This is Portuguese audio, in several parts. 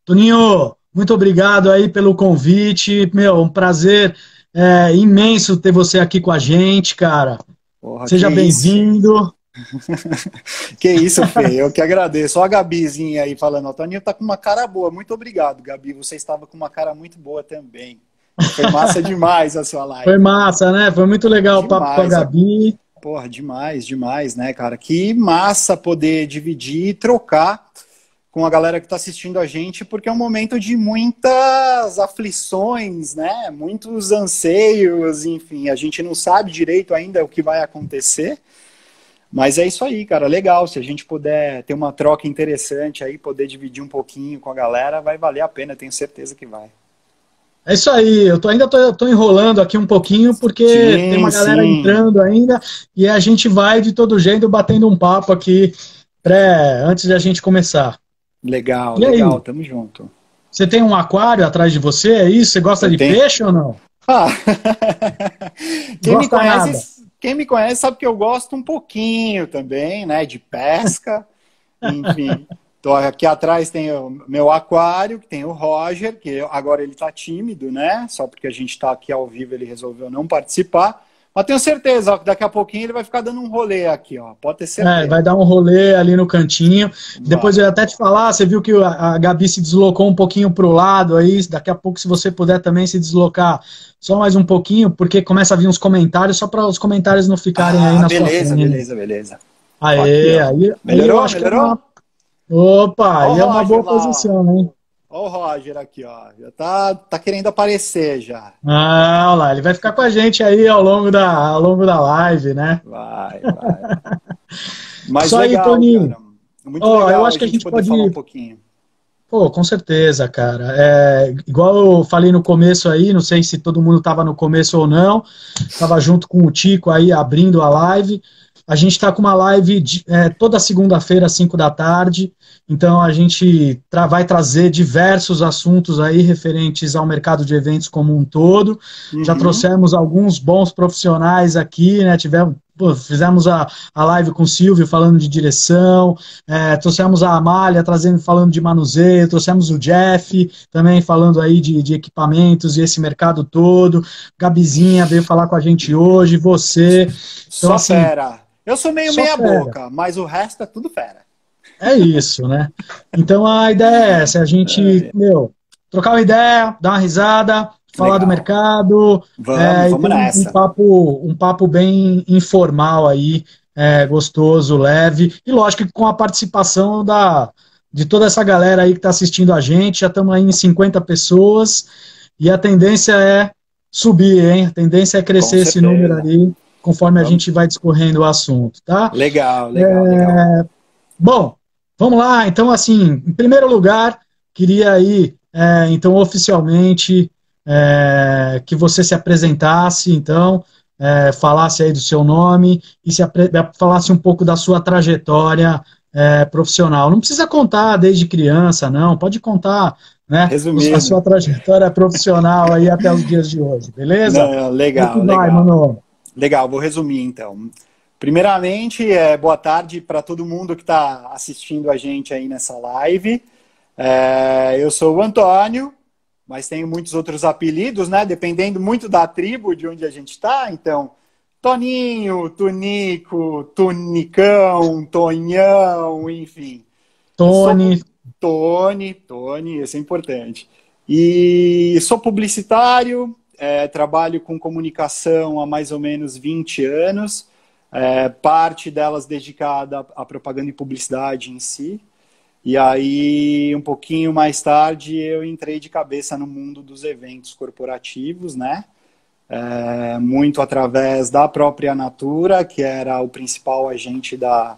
Toninho, muito obrigado aí pelo convite. Meu, um prazer imenso ter você aqui com a gente, cara. Porra, que Seja isso. bem-vindo. Que isso, Fê. Eu que agradeço. Ó a Gabizinha aí falando. O Toninho tá com uma cara boa. Muito obrigado, Gabi. Você estava com uma cara muito boa também. Foi massa demais a sua Foi live. massa, né? Foi muito legal o papo com a Demais. Gabi. Porra, demais, demais, né, cara? Que massa poder dividir e trocar com a galera que está assistindo a gente, porque é um momento de muitas aflições, né? Muitos anseios, enfim. A gente não sabe direito ainda o que vai acontecer. Mas é isso aí, cara, legal. Se a gente puder ter uma troca interessante aí, poder dividir um pouquinho com a galera, vai valer a pena, tenho certeza que vai. É isso aí, eu tô enrolando aqui um pouquinho, porque tem Sim, uma galera sim. entrando ainda, e a gente vai de todo jeito batendo um papo aqui antes de a gente começar. Legal, E legal, aí, tamo junto. você tem um aquário atrás de você, é isso? Você gosta Eu de tenho. peixe ou não? Ah, quem me Gosta nada. conhece, quem me conhece sabe que eu gosto um pouquinho também, né, de pesca, enfim. Tô aqui atrás tem o meu aquário, que tem o Roger, agora ele tá tímido, né? Só porque a gente tá aqui ao vivo ele resolveu não participar. Mas tenho certeza, ó, que daqui a pouquinho ele vai ficar dando um rolê aqui, ó. Pode ter Vai certeza. dar um rolê ali no cantinho. Depois eu Vai. ia até te falar, você viu que a Gabi se deslocou um pouquinho para o lado aí. Daqui a pouco, se você puder também se deslocar só mais um pouquinho, porque começa a vir uns comentários, só para os comentários não ficarem aí Ah, na sua beleza, frente. beleza, beleza. Ó aqui, Aê, ó. aí eu Melhorou? acho que é Melhorou? uma. Opa, Ó o aí é uma Roger boa lá, ó. posição, hein? Ó o Roger aqui, ó. Já tá querendo aparecer já. Ah, olha lá, ele vai ficar com a gente aí ao longo da live, né? Vai, vai. Mas Isso aí, legal, cara. Toninho. Muito Ó, eu legal a acho que a gente gente poder falar um pode. pouquinho. Pô, com certeza, cara. Igual eu falei no começo aí, não sei se todo mundo estava no começo ou não, estava junto com o Tico aí abrindo a live. A gente está com uma live toda segunda-feira às 5 da tarde, então a gente vai trazer diversos assuntos aí referentes ao mercado de eventos como um todo. Já Uhum. trouxemos alguns bons profissionais aqui, né? Fizemos a live com o Silvio falando de direção, trouxemos a Amália falando de manuseio, trouxemos o Jeff também falando aí de equipamentos e esse mercado todo. Gabizinha veio falar com a gente hoje, você. Então, Só assim, fera. Eu sou meio só meia fera. boca, mas o resto é tudo fera. É isso, né? Então a ideia é essa, a gente, trocar uma ideia, dar uma risada, falar do Legal. mercado, Vamos, e ter vamos nessa. um papo bem informal aí, gostoso, leve, e lógico que com a participação de toda essa galera aí que está assistindo a gente, já estamos aí em 50 pessoas, e a tendência é subir, hein? A tendência é Com crescer esse número certeza. aí, conforme a Vamos. gente vai discorrendo o assunto, tá? Legal, legal, legal. Bom, vamos lá. Então, assim, em primeiro lugar, queria aí, então, oficialmente, que você se apresentasse, então, falasse aí do seu nome e falasse um pouco da sua trajetória, profissional. Não precisa contar desde criança, não. Pode contar, né, a Resumindo. sua trajetória profissional aí até os dias de hoje, beleza? Não, Vai que legal, vai, legal. mano. Legal, vou resumir então. Primeiramente, boa tarde para todo mundo que está assistindo a gente aí nessa live. Eu sou o Antônio, mas tenho muitos outros apelidos, né? Dependendo muito da tribo de onde a gente está. Então, Toninho, Tunico, Tunicão, Tonhão, enfim. Sou Tony, Tony, isso é importante. E sou publicitário, trabalho com comunicação há mais ou menos 20 anos, parte delas dedicada à propaganda e publicidade em si. E aí, um pouquinho mais tarde, eu entrei de cabeça no mundo dos eventos corporativos, né? Muito através da própria Natura, que era o principal agente da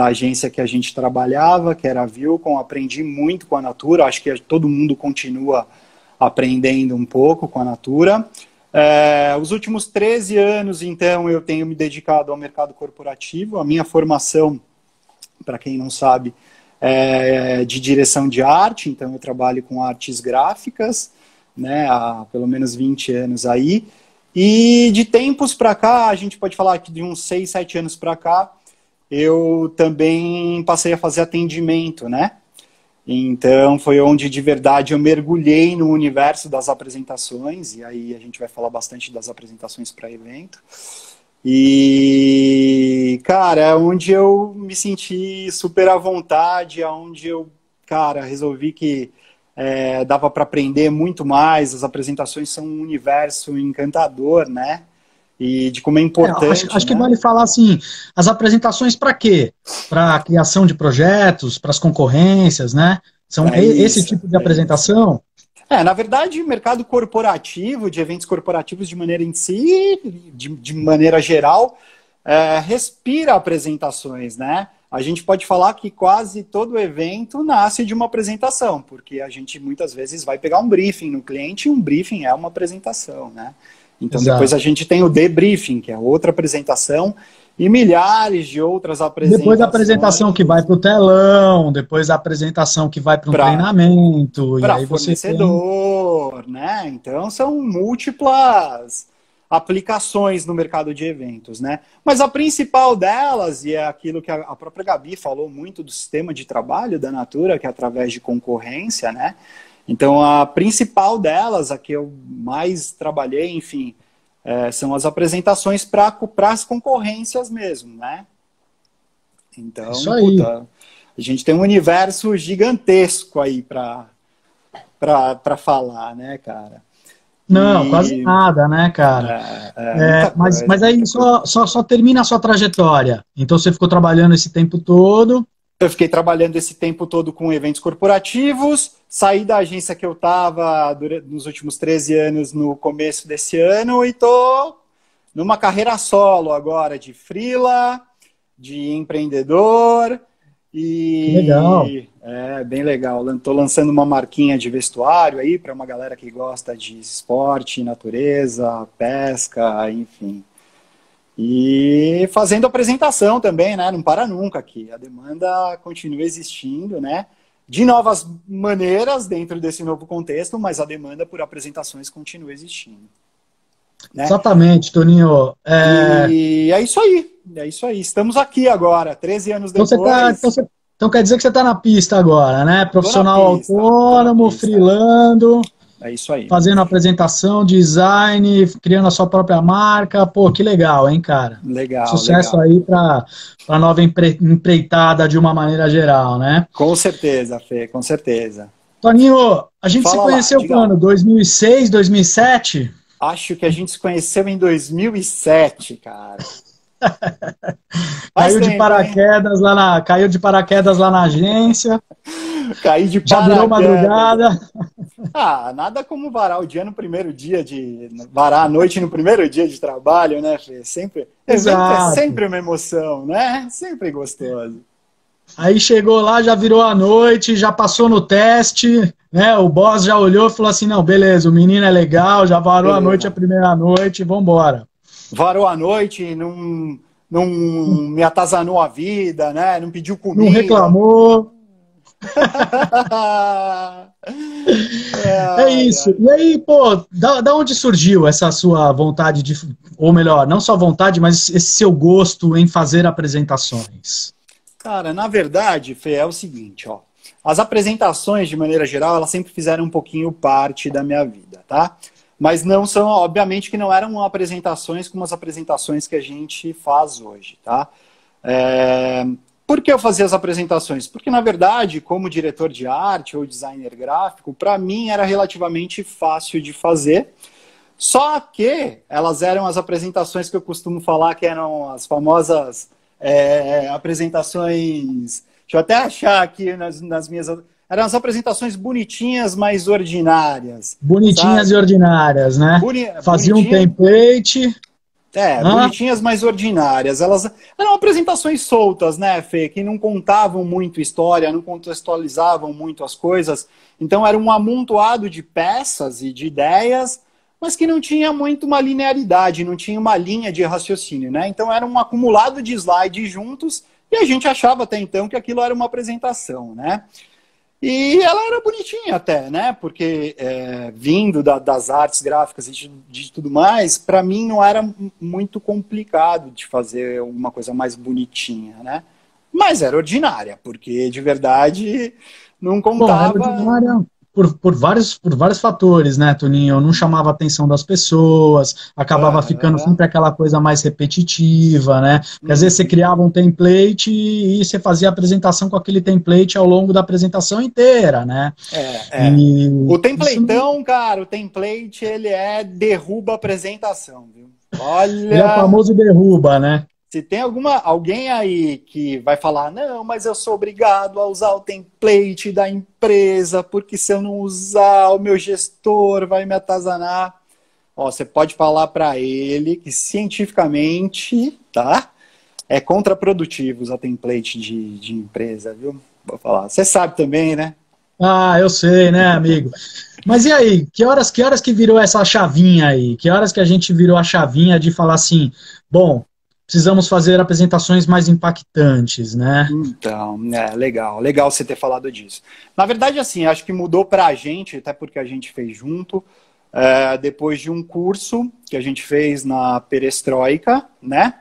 agência que a gente trabalhava, que era a Vilcom. Aprendi muito com a Natura, acho que todo mundo continua aprendendo um pouco com a Natura. Os últimos 13 anos, então, eu tenho me dedicado ao mercado corporativo. A minha formação, para quem não sabe, é de direção de arte, então eu trabalho com artes gráficas, né, há pelo menos 20 anos aí. E de tempos para cá, a gente pode falar que de uns 6, 7 anos para cá, eu também passei a fazer atendimento, né? Então, foi onde, de verdade, eu mergulhei no universo das apresentações, e aí a gente vai falar bastante das apresentações para evento. E, cara, é onde eu me senti super à vontade, é onde eu, cara, resolvi que dava para aprender muito mais. As apresentações são um universo encantador, né? E de como é importante, acho que né? vale falar assim, as apresentações para quê? Para a criação de projetos, para as concorrência, né? São esse tipo de apresentação? Na verdade, o mercado corporativo, de eventos corporativos de maneira em si, de maneira geral, respira apresentações, né? A gente pode falar que quase todo evento nasce de uma apresentação, porque a gente muitas vezes vai pegar um briefing no cliente e um briefing é uma apresentação, né? Então, depois a gente tem o debriefing, que é outra apresentação, e milhares de outras apresentações. Depois a apresentação que vai para o telão, depois a apresentação que vai para um treinamento. Para e aí fornecedor, né? Então, são múltiplas aplicações no mercado de eventos, né? Mas a principal delas, e é aquilo que a própria Gabi falou muito do sistema de trabalho da Natura, que é através de concorrência, né? Então, a principal delas, a que eu mais trabalhei, enfim, são as apresentações para as concorrências mesmo, né? Então, puta, a gente tem um universo gigantesco aí para falar, né, cara? Não, quase nada, né, cara? Mas aí só termina a sua trajetória. Então você ficou trabalhando esse tempo todo. Eu fiquei trabalhando esse tempo todo com eventos corporativos, saí da agência que eu estava nos últimos 13 anos no começo desse ano e tô numa carreira solo agora, de freela, de empreendedor. E que legal. Bem legal. Estou lançando uma marquinha de vestuário aí para uma galera que gosta de esporte, natureza, pesca, enfim. E fazendo apresentação também, né? Não para nunca aqui. A demanda continua existindo, né? De novas maneiras dentro desse novo contexto, mas a demanda por apresentações continua existindo. Né? Exatamente, Toninho. E é isso aí. É isso aí. Estamos aqui agora, 13 anos depois. Então quer dizer que você está na pista agora, né? Profissional autônomo, freelando. É isso aí. Fazendo apresentação, design, criando a sua própria marca. Pô, que legal, hein, cara? Legal. Sucesso aí para a nova empreitada de uma maneira geral, né? Com certeza, Fê, com certeza. Toninho, a gente se conheceu quando? 2006, 2007? Acho que a gente se conheceu em 2007, cara. Caiu de paraquedas lá na agência. Caí de paraquedas. Já virou madrugada. Nada como varar o dia no primeiro dia varar a noite no primeiro dia de trabalho, né, Fê? Sempre. Exato. É sempre uma emoção, né? Sempre gostoso. Aí chegou lá, já virou a noite, já passou no teste, né? O boss já olhou e falou assim: não, beleza, o menino é legal, já varou a noite, a primeira noite, vambora. Varou a noite, não me atazanou a vida, né? Não pediu comida. Não reclamou. É isso. E aí, pô, da onde surgiu essa sua vontade de, ou melhor, não só vontade, mas esse seu gosto em fazer apresentações? Cara, na verdade, Fê, é o seguinte, ó. As apresentações, de maneira geral, elas sempre fizeram um pouquinho parte da minha vida, tá? Mas não são, obviamente, que não eram apresentações como as apresentações que a gente faz hoje, tá? Por que eu fazia as apresentações? Porque, na verdade, como diretor de arte ou designer gráfico, para mim era relativamente fácil de fazer. Só que elas eram as apresentações que eu costumo falar que eram as famosas apresentações... Deixa eu até achar aqui nas minhas... Eram as apresentações bonitinhas, mas ordinárias. Bonitinhas, sabe? E ordinárias, né? Fazia um template... bonitinhas, mas ordinárias. Elas eram apresentações soltas, né, Fê? Que não contavam muito história, não contextualizavam muito as coisas. Então era um amontoado de peças e de ideias, mas que não tinha muito uma linearidade, não tinha uma linha de raciocínio, né? Então era um acumulado de slides juntos e a gente achava até então que aquilo era uma apresentação, né? E ela era bonitinha até, né? Porque vindo das artes gráficas e de tudo mais, para mim não era muito complicado de fazer uma coisa mais bonitinha, né? Mas era ordinária, porque de verdade não Bom, era contava. ordinária por vários fatores, né, Toninho? Eu não chamava a atenção das pessoas, acabava ficando Aham. sempre aquela coisa mais repetitiva, né? Porque às vezes você Uhum. criava um template e você fazia a apresentação com aquele template ao longo da apresentação inteira, né? É. E O isso não- templateão, cara, o template, ele derruba a apresentação, viu? ele é o Olha, famoso derruba, né? se tem alguém aí que vai falar, não, mas eu sou obrigado a usar o template da empresa, porque se eu não usar, o meu gestor vai me atazanar. Ó, você pode falar para ele que cientificamente, tá? É contraprodutivo usar template de empresa, viu? Vou falar. Você sabe também, né? Ah, eu sei, né, amigo? Mas e aí, que horas que virou essa chavinha aí? Que horas que a gente virou a chavinha de falar assim, bom, precisamos fazer apresentações mais impactantes, né? Então, legal, legal você ter falado disso. Na verdade, assim, acho que mudou para a gente, até porque a gente fez junto, depois de um curso que a gente fez na Perestroika, né?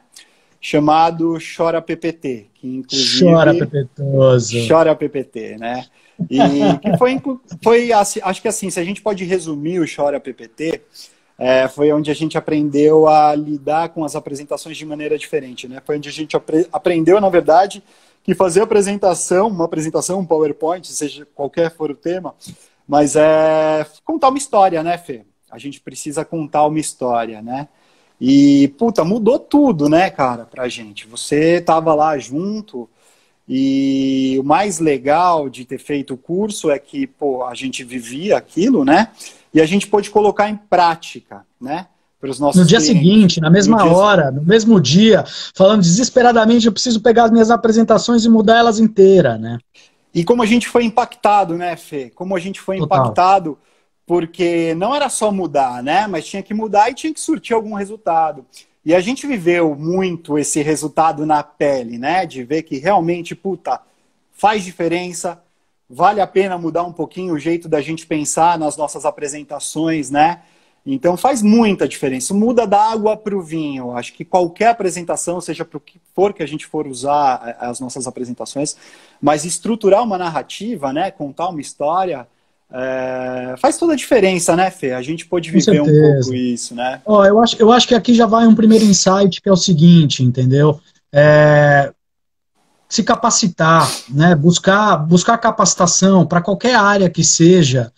Chamado Chora PPT, que Chora, inclusive Pepetoso. Chora PPT, né? E que foi acho que assim, se a gente pode resumir o Chora PPT, foi onde a gente aprendeu a lidar com as apresentações de maneira diferente, né? Foi onde a gente aprendeu, na verdade, que fazer uma apresentação, um PowerPoint, seja qualquer for o tema, mas contar uma história, né, Fê? A gente precisa contar uma história, né? E, puta, mudou tudo, né, cara, pra gente. Você tava lá junto, e o mais legal de ter feito o curso é que, pô, a gente vivia aquilo, né? E a gente pôde colocar em prática, né? Para os No nossos dia clientes. seguinte, na No mesma dia... hora, no mesmo dia, falando desesperadamente, eu preciso pegar as minhas apresentações e mudar elas inteiras, né? E como a gente foi impactado, né, Fê? Como a gente foi Total. impactado, porque não era só mudar, né? Mas tinha que mudar e tinha que surtir algum resultado. E a gente viveu muito esse resultado na pele, né? De ver que realmente, puta, faz diferença, vale a pena mudar um pouquinho o jeito da gente pensar nas nossas apresentações, né? Então faz muita diferença. Muda da água para o vinho. Acho que qualquer apresentação, seja para o que for que a gente for usar as nossas apresentações, mas estruturar uma narrativa, né? Contar uma história, faz toda a diferença, né, Fê? A gente pôde Com viver um pouco certeza. isso, né? Ó, eu acho que aqui já vai um primeiro insight, que é o seguinte, entendeu? Se capacitar, né? Buscar capacitação para qualquer área que seja,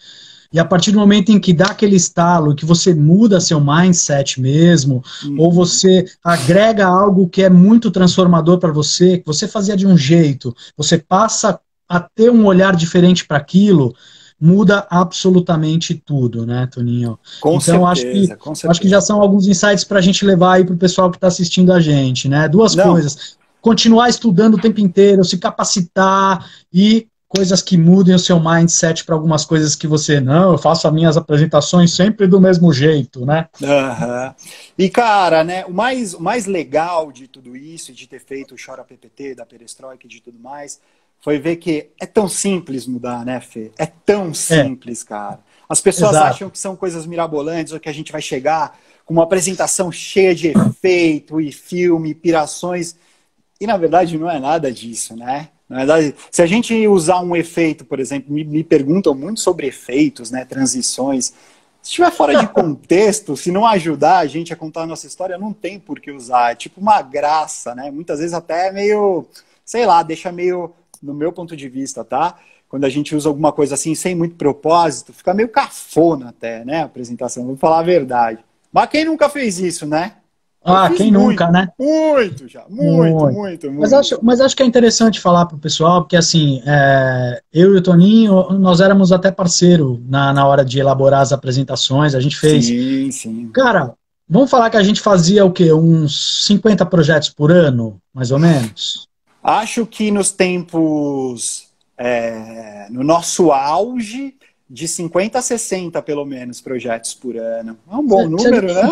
e a partir do momento em que dá aquele estalo, que você muda seu mindset mesmo, ou Uhum. você agrega algo que é muito transformador para você, que você fazia de um jeito, você passa a ter um olhar diferente para aquilo, muda absolutamente tudo, né, Toninho? Com Então, acho que, certeza, com acho que já certeza. são alguns insights para a gente levar aí para o pessoal que está assistindo a gente, né? Duas Não, coisas: continuar estudando o tempo inteiro, se capacitar e coisas que mudem o seu mindset para algumas coisas que você não, eu faço as minhas apresentações sempre do mesmo jeito, né? aham. E, cara, né, o mais legal de tudo isso, de ter feito o Chora PPT, da Perestroika e de tudo mais, foi ver que é tão simples mudar, né, Fê? É tão É, simples, cara. As pessoas exato. acham que são coisas mirabolantes, ou que a gente vai chegar com uma apresentação cheia de efeito e filme, pirações, e na verdade não é nada disso, né? Na verdade, se a gente usar um efeito, por exemplo, me perguntam muito sobre efeitos, né, transições. Se estiver fora de contexto, se não ajudar a gente a contar a nossa história, não tem por que usar. É tipo uma graça, né? Muitas vezes até meio, sei lá, deixa meio, no meu ponto de vista, tá? Quando a gente usa alguma coisa assim sem muito propósito, fica meio cafona até, né? A apresentação, vou falar a verdade. Mas quem nunca fez isso, né? Eu Ah, fiz quem nunca, muito, né? muito já, muito, Muito. muito, Mas muito. acho que é interessante falar para o pessoal, porque assim, eu e o Toninho, nós éramos até parceiro na hora de elaborar as apresentações, a gente fez. Sim, sim. Cara, vamos falar que a gente fazia o quê? Uns 50 projetos por ano, mais ou menos? Acho que nos tempos, no nosso auge, de 50 a 60, pelo menos, projetos por ano. É um bom Se a número, gente né?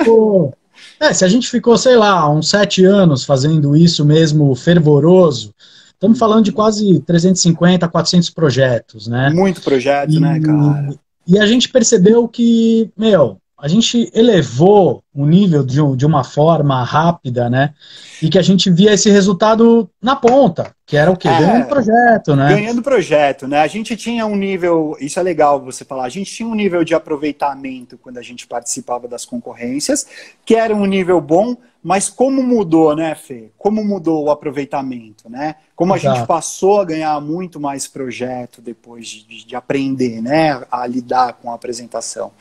ficou, sei lá, uns 7 anos fazendo isso mesmo fervoroso, estamos falando de Uhum. quase 350, 400 projetos, né? Muito projeto, né, cara? E, e a gente percebeu que, meu, a gente elevou o nível de uma forma rápida, né? E que a gente via esse resultado na ponta, que era o quê? Ganhando projeto, né? Ganhando projeto, né? A gente tinha um nível, isso é legal você falar, a gente tinha um nível de aproveitamento quando a gente participava das concorrências, que era um nível bom, mas como mudou, né, Fê? Como mudou o aproveitamento, né? Como a gente passou a ganhar muito mais projeto depois de aprender, né, a lidar com a apresentação.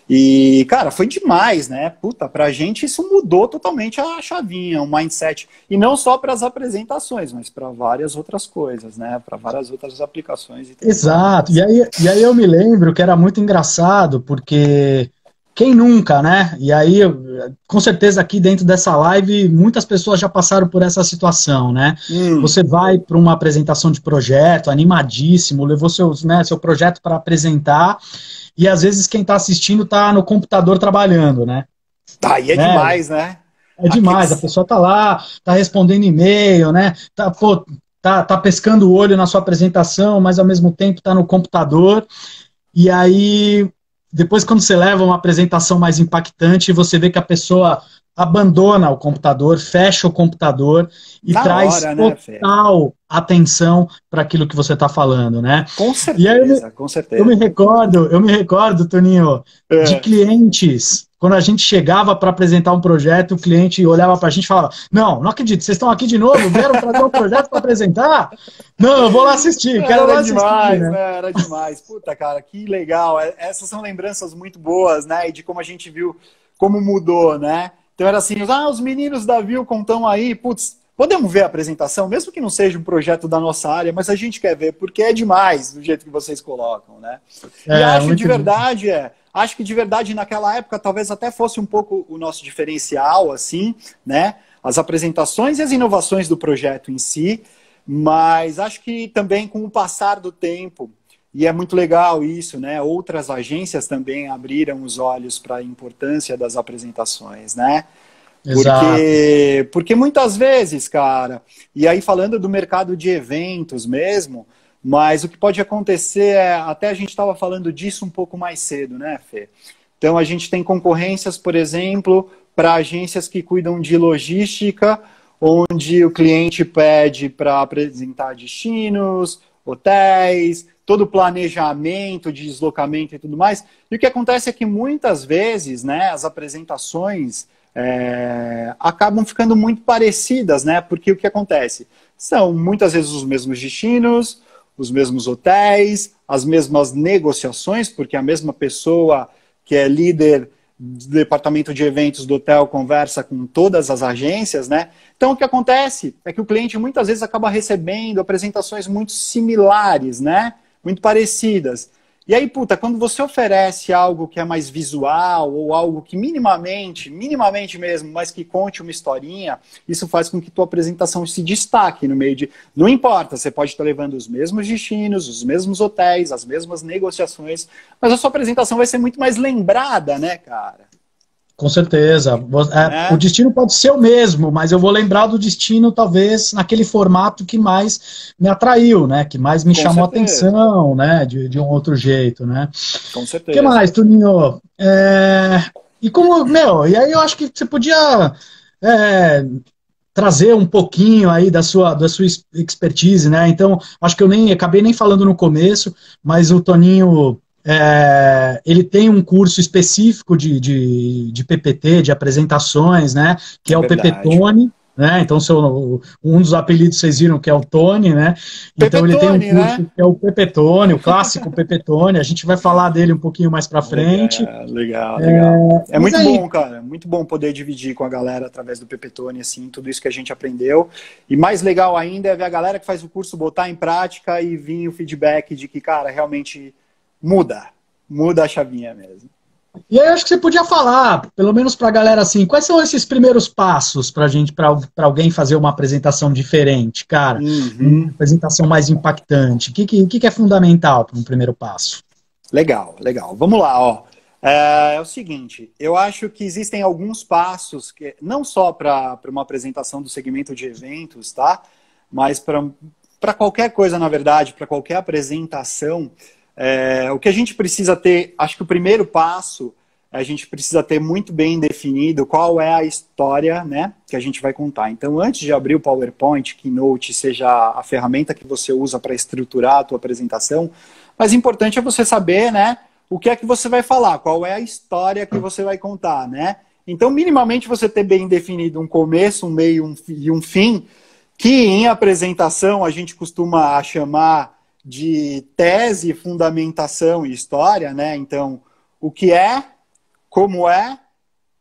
E, cara, foi demais, né? Puta, pra gente isso mudou totalmente a chavinha, o mindset. E não só para as apresentações, mas para várias outras coisas, né? Para várias outras aplicações. Exato. E aí eu me lembro que era muito engraçado, porque quem nunca, né? E aí, com certeza aqui dentro dessa live, muitas pessoas já passaram por essa situação, né? Você vai para uma apresentação de projeto, animadíssimo, levou seu projeto para apresentar, e às vezes quem está assistindo está no computador trabalhando, né? Aí é demais, né? É demais, a pessoa está lá, está respondendo e-mail, né? Tá pescando o olho na sua apresentação, mas ao mesmo tempo está no computador. E aí, depois quando você leva uma apresentação mais impactante, você vê que a pessoa abandona o computador, fecha o computador e traz total atenção para aquilo que você está falando, né? Com certeza, com certeza. Eu me recordo, Toninho, de clientes. Quando a gente chegava para apresentar um projeto, o cliente olhava para a gente e falava: não acredito, vocês estão aqui de novo, vieram trazer um projeto para apresentar? Não, eu vou lá assistir, quero lá assistir. Demais, né? Era demais. Puta, cara, que legal. Essas são lembranças muito boas, né? E de como a gente viu como mudou, né? Então era assim, os meninos da Vilcon estão aí, putz, podemos ver a apresentação, mesmo que não seja um projeto da nossa área, mas a gente quer ver, porque é demais do jeito que vocês colocam, né? E acho que de verdade naquela época talvez até fosse um pouco o nosso diferencial, assim, né? As apresentações e as inovações do projeto em si, mas acho que também com o passar do tempo, e é muito legal isso, né? Outras agências também abriram os olhos para a importância das apresentações, né? Porque muitas vezes, cara, e aí falando do mercado de eventos mesmo, mas o que pode acontecer até a gente estava falando disso um pouco mais cedo, né, Fê? Então a gente tem concorrências, por exemplo, para agências que cuidam de logística, onde o cliente pede para apresentar destinos, hotéis, todo o planejamento de deslocamento e tudo mais. E o que acontece é que muitas vezes, né, as apresentações acabam ficando muito parecidas, né? Porque o que acontece? São muitas vezes os mesmos destinos, os mesmos hotéis, as mesmas negociações, porque a mesma pessoa que é líder do departamento de eventos do hotel conversa com todas as agências, né? Então o que acontece é que o cliente muitas vezes acaba recebendo apresentações muito similares, né? Muito parecidas. E aí, puta, quando você oferece algo que é mais visual ou algo que minimamente mesmo, mas que conte uma historinha, isso faz com que tua apresentação se destaque no meio de... Não importa, você pode estar levando os mesmos destinos, os mesmos hotéis, as mesmas negociações, mas a sua apresentação vai ser muito mais lembrada, né, cara? Com certeza. O destino pode ser o mesmo, mas eu vou lembrar do destino, talvez, naquele formato que mais me atraiu, né? Que mais me chamou a atenção, né? De um outro jeito, né? Com certeza. O que mais, Tuninho? E aí eu acho que você podia trazer um pouquinho aí da sua expertise, né? Então, acho que eu acabei nem falando no começo, mas o Toninho... ele tem um curso específico de PPT, de apresentações, né? Que é o PPTone, né? Então, um dos apelidos vocês viram que é o Tony, né? Então, ele tem um curso, né? Que é o PPTone, o clássico PPTone. A gente vai falar dele um pouquinho mais para frente. Legal. É muito bom, cara. Muito bom poder dividir com a galera através do PPTone, assim, tudo isso que a gente aprendeu. E mais legal ainda é ver a galera que faz o curso botar em prática e vir o feedback de que, cara, realmente... Muda a chavinha mesmo. E aí eu acho que você podia falar, pelo menos para a galera, assim, quais são esses primeiros passos para alguém fazer uma apresentação diferente, cara? Uma apresentação mais impactante. O que é fundamental para um primeiro passo? Legal. Vamos lá, ó. É o seguinte, eu acho que existem alguns passos, que não só para uma apresentação do segmento de eventos, tá? Mas para qualquer coisa, na verdade, para qualquer apresentação... o que a gente precisa ter, acho que o primeiro passo a gente precisa ter muito bem definido qual é a história, né, que a gente vai contar. Então, antes de abrir o PowerPoint, Keynote, seja a ferramenta que você usa para estruturar a tua apresentação, mas importante é você saber, né, o que é que você vai falar, qual é a história que você vai contar, né? Então, minimamente, você ter bem definido um começo, um meio e um fim, que em apresentação a gente costuma chamar de tese, fundamentação e história, né? Então, o que é, como é,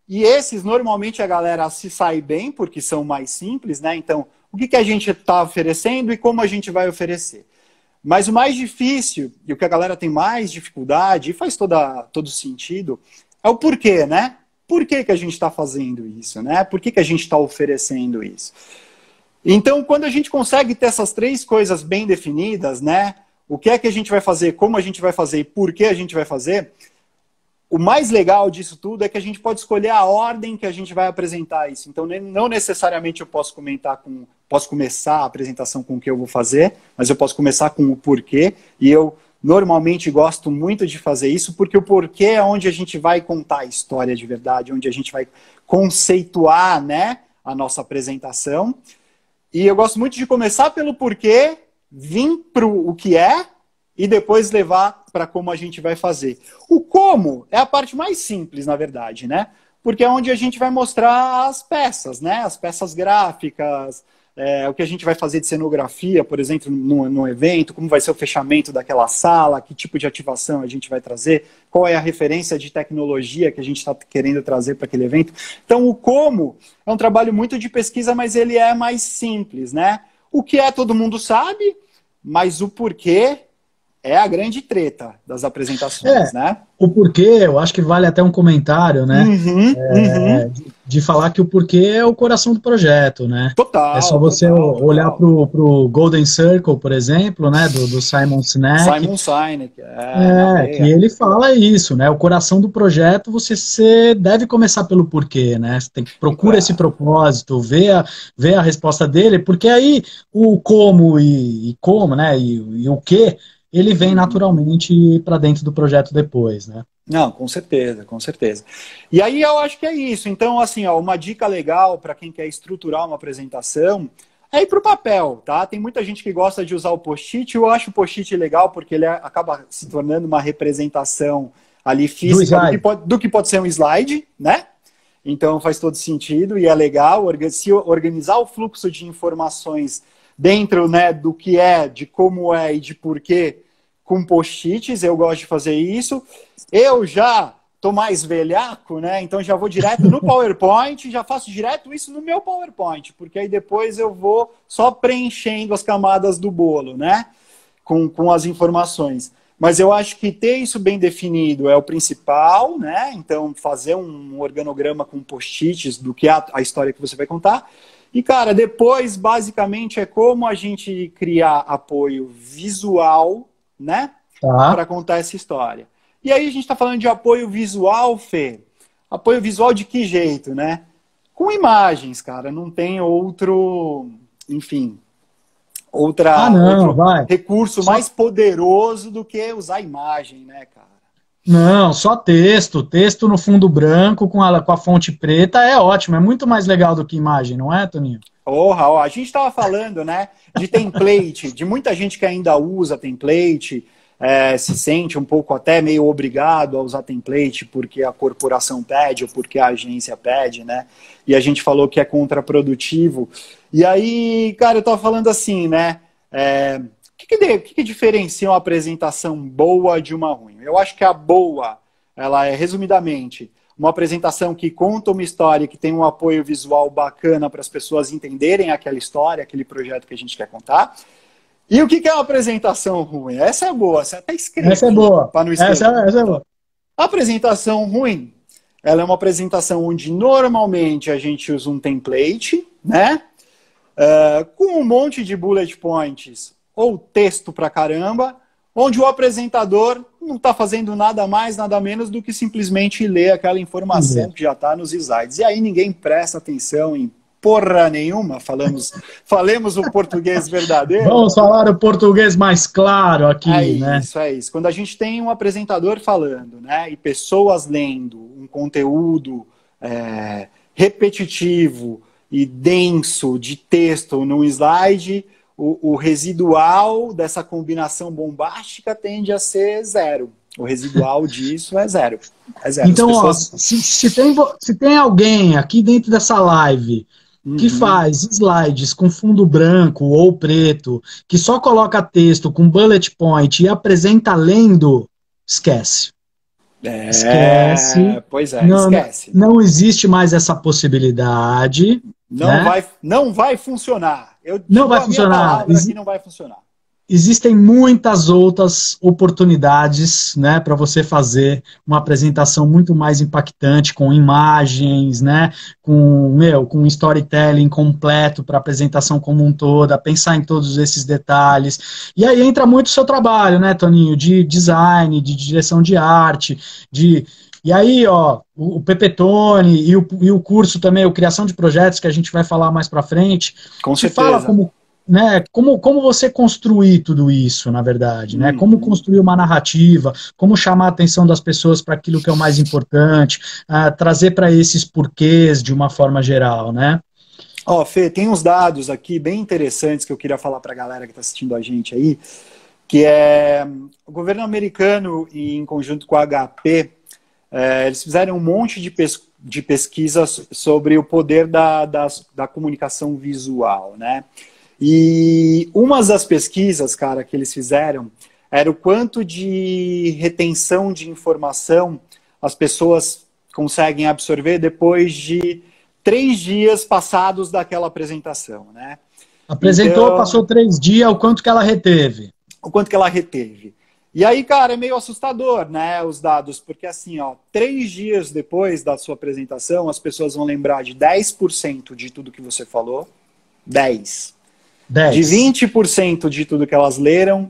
e esses normalmente a galera se sai bem, porque são mais simples, né? Então, o que a gente está oferecendo e como a gente vai oferecer. Mas o mais difícil, e o que a galera tem mais dificuldade, e faz todo sentido, é o porquê, né? Por que a gente está fazendo isso, né? Por que a gente está oferecendo isso? Então, quando a gente consegue ter essas três coisas bem definidas, né? O que é que a gente vai fazer, como a gente vai fazer e por que a gente vai fazer, o mais legal disso tudo é que a gente pode escolher a ordem que a gente vai apresentar isso. Então, não necessariamente eu posso começar a apresentação com o que eu vou fazer, mas eu posso começar com o porquê, e eu normalmente gosto muito de fazer isso, porque o porquê é onde a gente vai contar a história de verdade, onde a gente vai conceituar, né, a nossa apresentação. E eu gosto muito de começar pelo porquê, vir para o que é, e depois levar para como a gente vai fazer. O como é a parte mais simples, na verdade, né? Porque é onde a gente vai mostrar as peças, né? As peças gráficas, o que a gente vai fazer de cenografia, por exemplo, no evento, como vai ser o fechamento daquela sala, que tipo de ativação a gente vai trazer, qual é a referência de tecnologia que a gente está querendo trazer para aquele evento. Então, o como é um trabalho muito de pesquisa, mas ele é mais simples, né? O que é todo mundo sabe, mas o porquê é a grande treta das apresentações, né? O porquê, eu acho que vale até um comentário, né? De falar que o porquê é o coração do projeto, né? Total. É só você olhar para o Golden Circle, por exemplo, né? Do Simon Sinek. Simon Sinek. Que ele fala isso, né? O coração do projeto, você deve começar pelo porquê, né? Você tem que procurar esse propósito, ver a resposta dele, porque aí o como e como, né? E o que ele vem naturalmente para dentro do projeto depois, né? Não, com certeza, com certeza. E aí eu acho que é isso. Então, assim, ó, uma dica legal para quem quer estruturar uma apresentação é ir para o papel, tá? Tem muita gente que gosta de usar o post-it. Eu acho o post-it legal porque ele acaba se tornando uma representação ali física do que pode ser um slide, né? Então faz todo sentido e é legal se organizar o fluxo de informações dentro, né, do que é, de como é e de porquê com post-its. Eu gosto de fazer isso. Eu já tô mais velhaco, né? Então já vou direto no PowerPoint, já faço direto isso no meu PowerPoint, porque aí depois eu vou só preenchendo as camadas do bolo, né? Com as informações. Mas eu acho que ter isso bem definido é o principal, né? Então fazer um organograma com post-its do que é a história que você vai contar. E, cara, depois, basicamente, é como a gente criar apoio visual, né? Para contar essa história. E aí a gente está falando de apoio visual, Fê. Apoio visual de que jeito, né? Com imagens, cara. Não tem outro, enfim, outro recurso mais poderoso do que usar imagem, né, cara? Não, só texto no fundo branco com a fonte preta é ótimo, é muito mais legal do que imagem, não é, Toninho? A gente estava falando, né, de template, de muita gente que ainda usa template, se sente um pouco até meio obrigado a usar template porque a corporação pede ou porque a agência pede, né? E a gente falou que é contraprodutivo. E aí, cara, eu estava falando assim, né? O que diferencia uma apresentação boa de uma ruim? Eu acho que a boa, ela é, resumidamente, uma apresentação que conta uma história, que tem um apoio visual bacana para as pessoas entenderem aquela história, aquele projeto que a gente quer contar. E o que é uma apresentação ruim? Essa é boa, essa até escreve. Essa é boa. Para não escrever. Essa é boa. A apresentação ruim, ela é uma apresentação onde normalmente a gente usa um template, né? Com um monte de bullet points ou texto pra caramba, onde o apresentador não está fazendo nada mais, nada menos do que simplesmente ler aquela informação que já está nos slides. E aí ninguém presta atenção em porra nenhuma, falemos o português verdadeiro. Vamos falar o português mais claro aqui, né? É isso. Quando a gente tem um apresentador falando, né, e pessoas lendo um conteúdo repetitivo e denso de texto num slide, o residual dessa combinação bombástica tende a ser zero. O residual disso é zero. Então, pessoas... se tem alguém aqui dentro dessa live que faz slides com fundo branco ou preto, que só coloca texto com bullet point e apresenta lendo, esquece. Esquece. Pois é, não, esquece. Não existe mais essa possibilidade. Não vai funcionar. Não vai funcionar. Que não vai funcionar. Existem muitas outras oportunidades, né, para você fazer uma apresentação muito mais impactante, com imagens, né, com storytelling completo para a apresentação como um todo, pensar em todos esses detalhes. E aí entra muito o seu trabalho, né, Toninho, de design, de direção de arte, E aí, ó, o Pepetone e o curso também, o Criação de Projetos, que a gente vai falar mais para frente, com certeza. Fala como você construir tudo isso, na verdade, né? Como construir uma narrativa, como chamar a atenção das pessoas para aquilo que é o mais importante, trazer para esses porquês de uma forma geral, né? Fê, tem uns dados aqui bem interessantes que eu queria falar para a galera que está assistindo a gente aí, que é o governo americano, em conjunto com a HP, eles fizeram um monte de pesquisas sobre o poder da comunicação visual, né? E uma das pesquisas, cara, que eles fizeram era o quanto de retenção de informação as pessoas conseguem absorver depois de 3 dias passados daquela apresentação, né? Apresentou, então, passou 3 dias, o quanto que ela reteve? O quanto que ela reteve. E aí, cara, é meio assustador, né, os dados, porque assim, 3 dias depois da sua apresentação, as pessoas vão lembrar de 10% de tudo que você falou, 10. De 20% de tudo que elas leram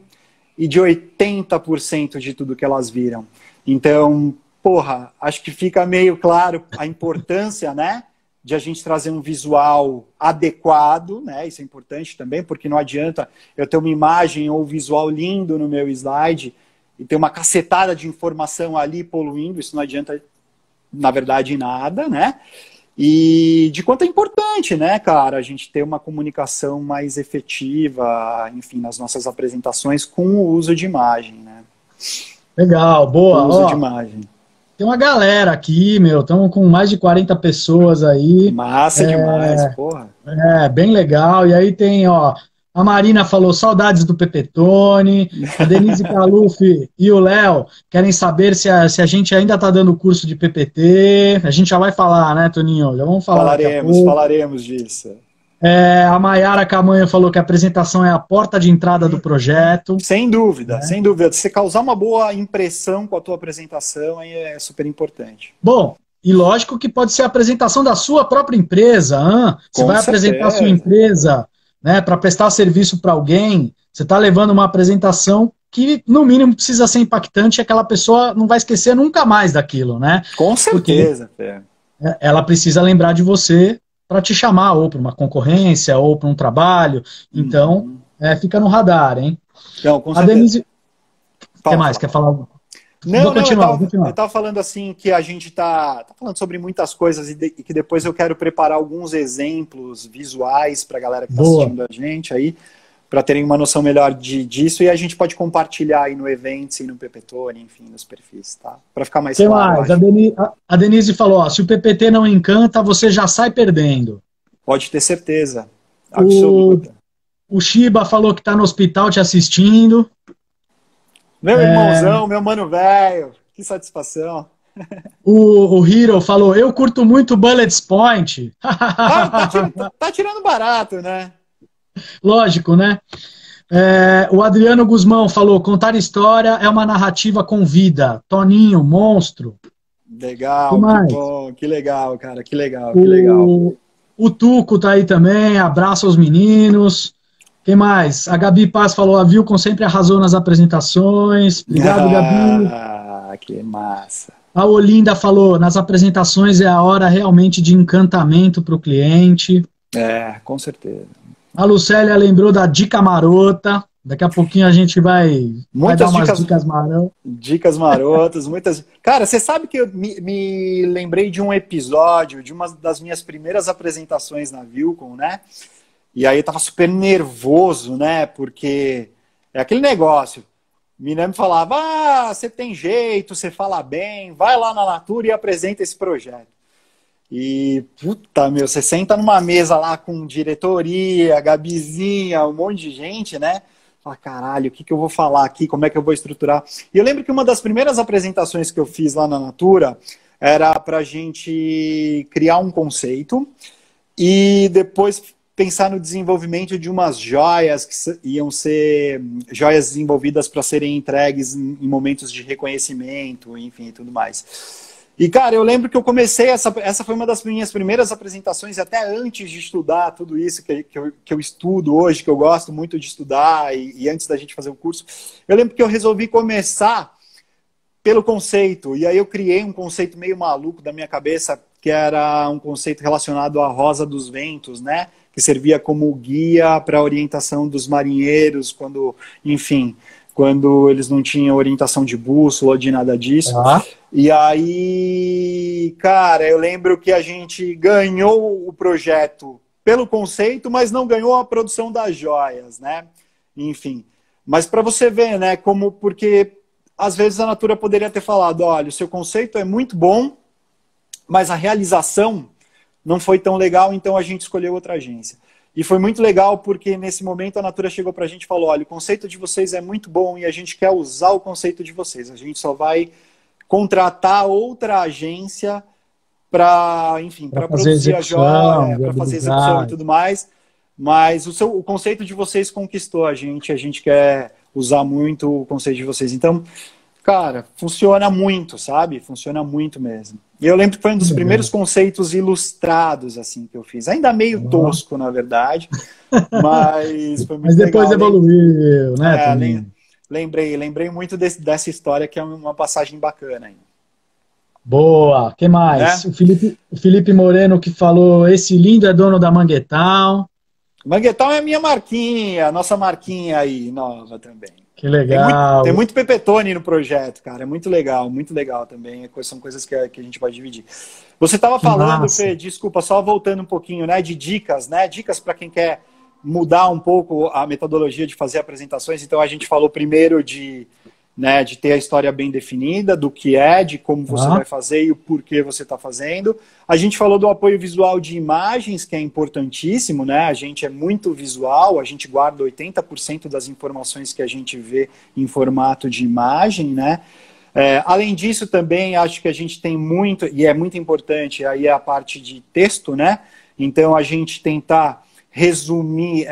e de 80% de tudo que elas viram. Então, porra, acho que fica meio claro a importância, né, de a gente trazer um visual adequado, né, isso é importante também, porque não adianta eu ter uma imagem ou visual lindo no meu slide e ter uma cacetada de informação ali poluindo, isso não adianta, na verdade, nada, né? E de quanto é importante, né, cara, a gente ter uma comunicação mais efetiva, enfim, nas nossas apresentações com o uso de imagem, né? Legal, boa. O uso de imagem. Tem uma galera aqui, estamos com mais de 40 pessoas aí. Massa demais, porra. Bem legal. E aí tem, a Marina falou saudades do Pepetone, a Denise Caluf e o Léo querem saber se a gente ainda está dando curso de PPT. A gente já vai falar, né, Toninho? Já vamos falar. Falaremos disso. A Maiara Camanha falou que a apresentação é a porta de entrada do projeto. Sem dúvida, sem dúvida. Se você causar uma boa impressão com a tua apresentação, aí é super importante. Bom, e lógico que pode ser a apresentação da sua própria empresa. Você vai apresentar a sua empresa, né, para prestar serviço para alguém, você está levando uma apresentação que, no mínimo, precisa ser impactante e aquela pessoa não vai esquecer nunca mais daquilo, né? Com certeza. Porque ela precisa lembrar de você para te chamar, ou para uma concorrência, ou para um trabalho. Então, fica no radar, hein? Não, com certeza. A Denise... O que mais? Quer falar algo? Não, eu estava falando assim que a gente está falando sobre muitas coisas e que depois eu quero preparar alguns exemplos visuais para a galera que está assistindo a gente aí, para terem uma noção melhor disso, e a gente pode compartilhar aí no Events e no Pepetone, enfim, nos perfis, tá? Para ficar mais claro. A Denise falou, se o PPT não encanta, você já sai perdendo. Pode ter certeza. Absoluta. O Shiba falou que está no hospital te assistindo. Meu irmãozão, meu mano velho, que satisfação. O Hero falou, eu curto muito Bullet Point. Tá tirando barato, né? Lógico, né? O Adriano Guzmão falou, contar história é uma narrativa com vida. Toninho, monstro. Legal, que bom, que legal, cara, que legal, que legal. O Tuco tá aí também, abraço aos meninos. Quem mais? A Gabi Paz falou, a Vilcon sempre arrasou nas apresentações. Obrigado, Gabi. Que massa. A Olinda falou, nas apresentações é a hora realmente de encantamento para o cliente. Com certeza. A Lucélia lembrou da dica marota. Daqui a pouquinho a gente vai dar umas dicas marotas. Dicas marotas, muitas. Cara, você sabe que eu me lembrei de um episódio de uma das minhas primeiras apresentações na Vilcon, né? E aí eu tava super nervoso, né? Porque é aquele negócio. Menina me falava, você tem jeito, você fala bem, vai lá na Natura e apresenta esse projeto. E, puta, meu, você senta numa mesa lá com diretoria, Gabizinha, um monte de gente, né? Fala, caralho, o que eu vou falar aqui? Como é que eu vou estruturar? E eu lembro que uma das primeiras apresentações que eu fiz lá na Natura era pra gente criar um conceito e depois pensar no desenvolvimento de umas joias que iam ser joias desenvolvidas para serem entregues em momentos de reconhecimento, enfim, e tudo mais. E, cara, eu lembro que eu comecei, essa foi uma das minhas primeiras apresentações, até antes de estudar tudo isso que eu estudo hoje, que eu gosto muito de estudar, e antes da gente fazer o curso, eu lembro que eu resolvi começar pelo conceito, e aí eu criei um conceito meio maluco da minha cabeça, que era um conceito relacionado à Rosa dos Ventos, né? Que servia como guia para a orientação dos marinheiros, quando, enfim, quando eles não tinham orientação de bússola ou de nada disso. E aí, cara, eu lembro que a gente ganhou o projeto pelo conceito, mas não ganhou a produção das joias, né? Enfim, mas para você ver, né, porque às vezes a Natura poderia ter falado, olha, o seu conceito é muito bom, mas a realização não foi tão legal, então a gente escolheu outra agência. E foi muito legal porque nesse momento a Natura chegou para a gente e falou, olha, o conceito de vocês é muito bom e a gente quer usar o conceito de vocês. A gente só vai contratar outra agência para, enfim, para produzir a joia, para fazer execução e tudo mais. Mas o conceito de vocês conquistou a gente quer usar muito o conceito de vocês. Então, cara, funciona muito, sabe? Funciona muito mesmo. E eu lembro que foi um dos primeiros conceitos ilustrados, assim, que eu fiz. Ainda meio tosco, na verdade, mas foi muito legal. Mas depois evoluiu, né? Lembrei muito dessa história, que é uma passagem bacana ainda. Boa, que mais? O Felipe Moreno que falou, esse lindo é dono da Manguetown. Manguetown é a minha marquinha, a nossa marquinha aí, nova também. Que legal. Tem muito Pepetone no projeto, cara. É muito legal também. São coisas que a gente pode dividir. Você estava falando, Fê, desculpa, só voltando um pouquinho, né, de dicas, né? Dicas para quem quer mudar um pouco a metodologia de fazer apresentações. Então a gente falou primeiro de ter a história bem definida, do que é, de como você vai fazer e o porquê você está fazendo. A gente falou do apoio visual de imagens, que é importantíssimo, né? A gente é muito visual, a gente guarda 80% das informações que a gente vê em formato de imagem, né? Além disso, também acho que a gente tem muito, e é muito importante, aí é a parte de texto, né? Então a gente tentar resumir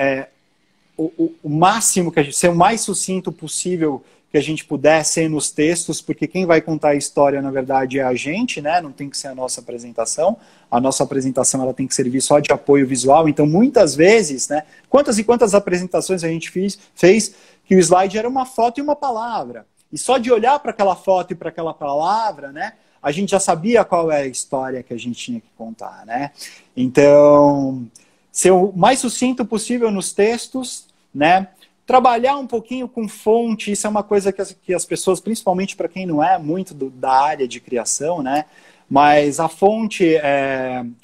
o máximo, ser o mais sucinto possível que a gente puder ser nos textos, porque quem vai contar a história, na verdade, é a gente, né? Não tem que ser a nossa apresentação. A nossa apresentação ela tem que servir só de apoio visual. Então, muitas vezes, né? Quantas e quantas apresentações a gente fez que o slide era uma foto e uma palavra. E só de olhar para aquela foto e para aquela palavra, né? A gente já sabia qual era a história que a gente tinha que contar, né? Então, ser o mais sucinto possível nos textos, né? Trabalhar um pouquinho com fonte, isso é uma coisa que as pessoas, principalmente para quem não é muito da área de criação, né? Mas a fonte,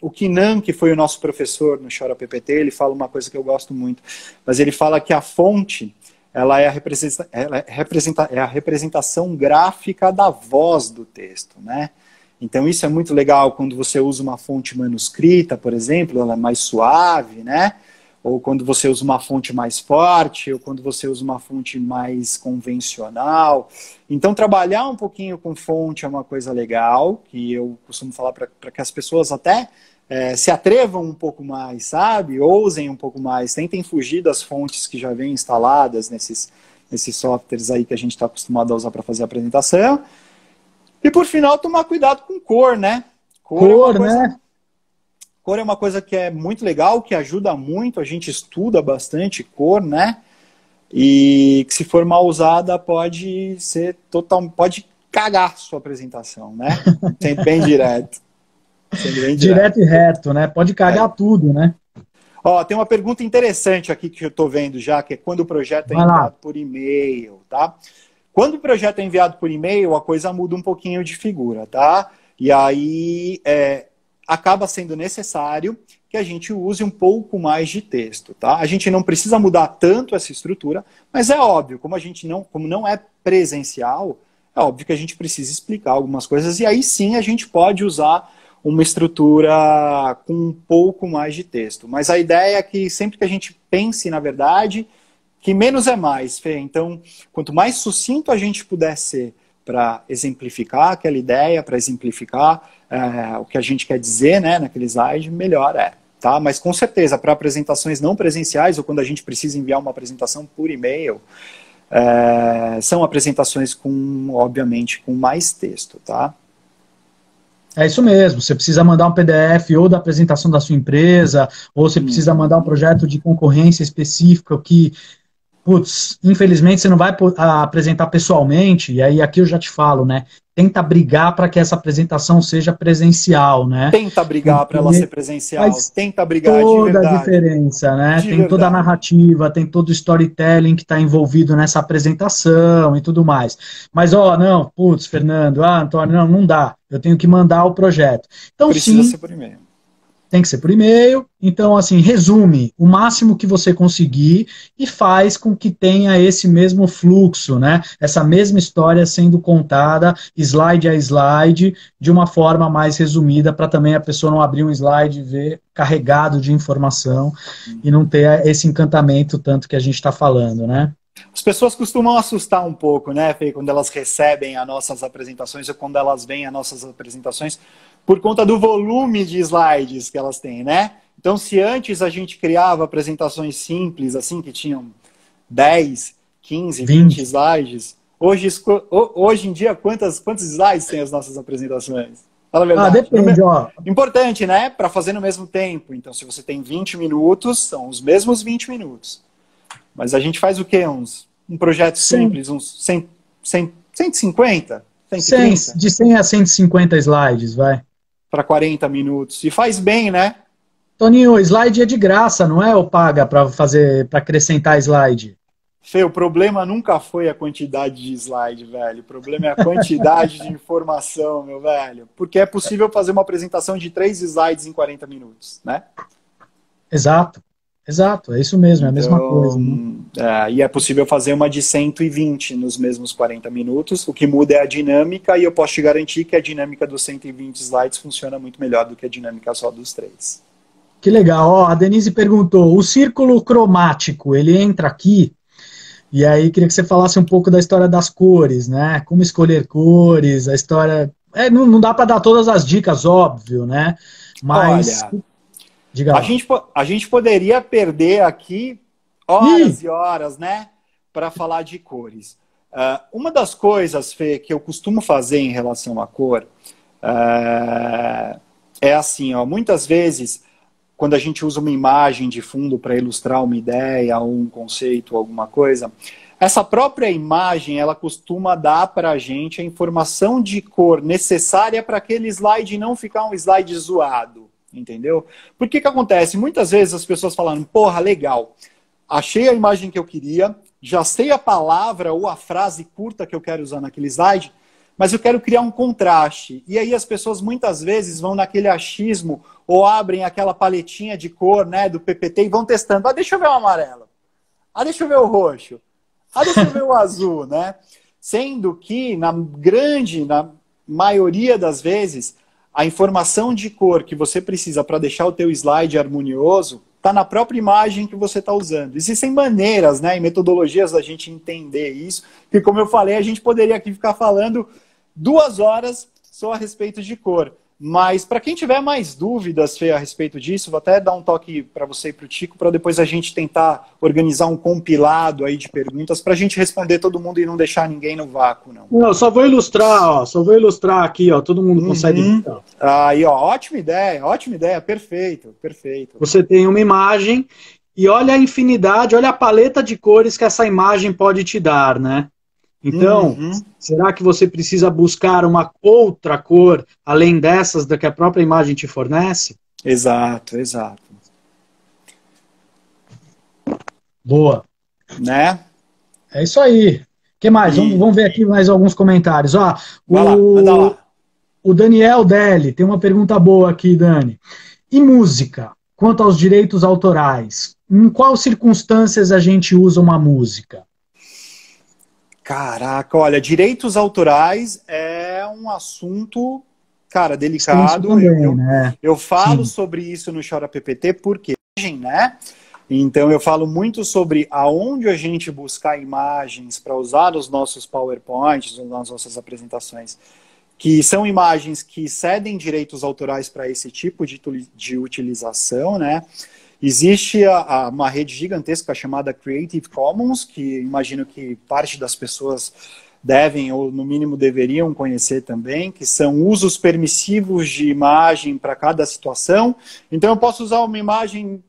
o Kinan, que foi o nosso professor no Chora PPT, ele fala uma coisa que eu gosto muito, mas ele fala que a fonte, ela é a representação gráfica da voz do texto, né? Então isso é muito legal quando você usa uma fonte manuscrita, por exemplo, ela é mais suave, né? Ou quando você usa uma fonte mais forte, ou quando você usa uma fonte mais convencional. Então, trabalhar um pouquinho com fonte é uma coisa legal, que eu costumo falar para que as pessoas até se atrevam um pouco mais, sabe? Ousem um pouco mais, tentem fugir das fontes que já vêm instaladas nesses softwares aí que a gente está acostumado a usar para fazer a apresentação. E, por final, tomar cuidado com cor, né? Cor, né? Cor é uma coisa que é muito legal, que ajuda muito, a gente estuda bastante cor, né? E que se for mal usada pode cagar sua apresentação, né? Sendo bem direto. Direto e reto, né? Pode cagar tudo, né? Ó, tem uma pergunta interessante aqui que eu estou vendo já, que é quando o projeto é enviado por e-mail, tá? Quando o projeto é enviado por e-mail, a coisa muda um pouquinho de figura, tá? E aí acaba sendo necessário que a gente use um pouco mais de texto, tá? A gente não precisa mudar tanto essa estrutura, mas é óbvio, como não é presencial, é óbvio que a gente precisa explicar algumas coisas, e aí sim a gente pode usar uma estrutura com um pouco mais de texto. Mas a ideia é que sempre que a gente pense, na verdade, que menos é mais, Fê. Então, quanto mais sucinto a gente puder ser para exemplificar aquela ideia, para exemplificar o que a gente quer dizer, né, naquele slide, melhor é. Tá? Mas com certeza, para apresentações não presenciais, ou quando a gente precisa enviar uma apresentação por e-mail, são apresentações obviamente, com mais texto, tá? É isso mesmo, você precisa mandar um PDF ou da apresentação da sua empresa, ou você precisa mandar um projeto de concorrência específico que, putz, infelizmente você não vai apresentar pessoalmente, e aí aqui eu já te falo, né? Tenta brigar para que essa apresentação seja presencial, né? Tenta brigar para ela ser presencial, tenta brigar de verdade. Toda a diferença, né? Tem toda a narrativa, tem todo o storytelling que está envolvido nessa apresentação e tudo mais. Mas, não, putz, Fernando, Antônio, não dá. Eu tenho que mandar o projeto. Então, precisa ser por e-mail. Tem que ser por e-mail. Então, assim, resume o máximo que você conseguir e faz com que tenha esse mesmo fluxo, né? Essa mesma história sendo contada, slide a slide, de uma forma mais resumida, para também a pessoa não abrir um slide e ver carregado de informação e não ter esse encantamento tanto que a gente está falando, né? As pessoas costumam assustar um pouco, né, Fê, quando elas recebem as nossas apresentações ou quando elas veem as nossas apresentações, por conta do volume de slides que elas têm, né? Então, se antes a gente criava apresentações simples, assim, que tinham 10, 15, 20 slides, hoje em dia, quantos slides tem as nossas apresentações? Fala a verdade. Depende, ó. Importante, né? Para fazer no mesmo tempo. Então, se você tem 20 minutos, são os mesmos 20 minutos. Mas a gente faz o quê? Um projeto simples, uns 150? 130? De 100 a 150 slides, vai. Para 40 minutos. E faz bem, né? Toninho, o slide é de graça, não é? Ou paga para acrescentar slide? Fê, o problema nunca foi a quantidade de slide, velho. O problema é a quantidade de informação, meu velho. Porque é possível fazer uma apresentação de 3 slides em 40 minutos, né? Exato. Exato, é isso mesmo, é a mesma coisa. Né? E é possível fazer uma de 120 nos mesmos 40 minutos. O que muda é a dinâmica, e eu posso te garantir que a dinâmica dos 120 slides funciona muito melhor do que a dinâmica só dos 3. Que legal. Ó, a Denise perguntou, o círculo cromático, ele entra aqui? E aí queria que você falasse um pouco da história das cores, né? Como escolher cores, a história... não dá para dar todas as dicas, óbvio, né? Mas... Olha... A gente poderia perder aqui horas e horas, né, para falar de cores. Uma das coisas, Fê, que eu costumo fazer em relação à cor é assim, ó, muitas vezes, quando a gente usa uma imagem de fundo para ilustrar uma ideia, ou um conceito, ou alguma coisa, essa própria imagem, ela costuma dar para a gente a informação de cor necessária para aquele slide não ficar um slide zoado. Entendeu? Porque que acontece? Muitas vezes as pessoas falam, porra, legal, achei a imagem que eu queria, já sei a palavra ou a frase curta que eu quero usar naquele slide, mas eu quero criar um contraste. E aí as pessoas muitas vezes vão naquele achismo ou abrem aquela paletinha de cor, né, do PPT e vão testando. Deixa eu ver o amarelo. Deixa eu ver o roxo. Deixa eu ver o azul, né? Sendo que, na maioria das vezes, a informação de cor que você precisa para deixar o teu slide harmonioso está na própria imagem que você está usando. Existem maneiras, né, e metodologias da gente entender isso, que, como eu falei, a gente poderia aqui ficar falando 2 horas só a respeito de cor. Mas, para quem tiver mais dúvidas, Fê, a respeito disso, vou até dar um toque para você e para o Tico, para depois a gente tentar organizar um compilado aí de perguntas, para a gente responder todo mundo e não deixar ninguém no vácuo, não. Não, só vou ilustrar aqui, ó, todo mundo consegue ilustrar. Aí, ó, ótima ideia, perfeito. Você tem uma imagem e olha a infinidade, olha a paleta de cores que essa imagem pode te dar, né? Então, será que você precisa buscar uma outra cor, além dessas da que a própria imagem te fornece? Exato. Boa. né? É isso aí. O que mais? Vamos ver aqui mais alguns comentários. Vai lá, manda lá. O Daniel Deli tem uma pergunta boa aqui, Dani. E música? Quanto aos direitos autorais, em quais circunstâncias a gente usa uma música? Caraca, olha, direitos autorais é um assunto, cara, delicado. Também, né? Eu falo Sim. sobre isso no Chora PPT porque, né? Então eu falo muito sobre aonde a gente buscar imagens para usar nos nossos PowerPoints, nas nossas apresentações, que são imagens que cedem direitos autorais para esse tipo de utilização, né? Existe uma rede gigantesca chamada Creative Commons, que imagino que parte das pessoas devem, ou no mínimo deveriam conhecer também, que são usos permissivos de imagem para cada situação. Então eu posso usar uma imagem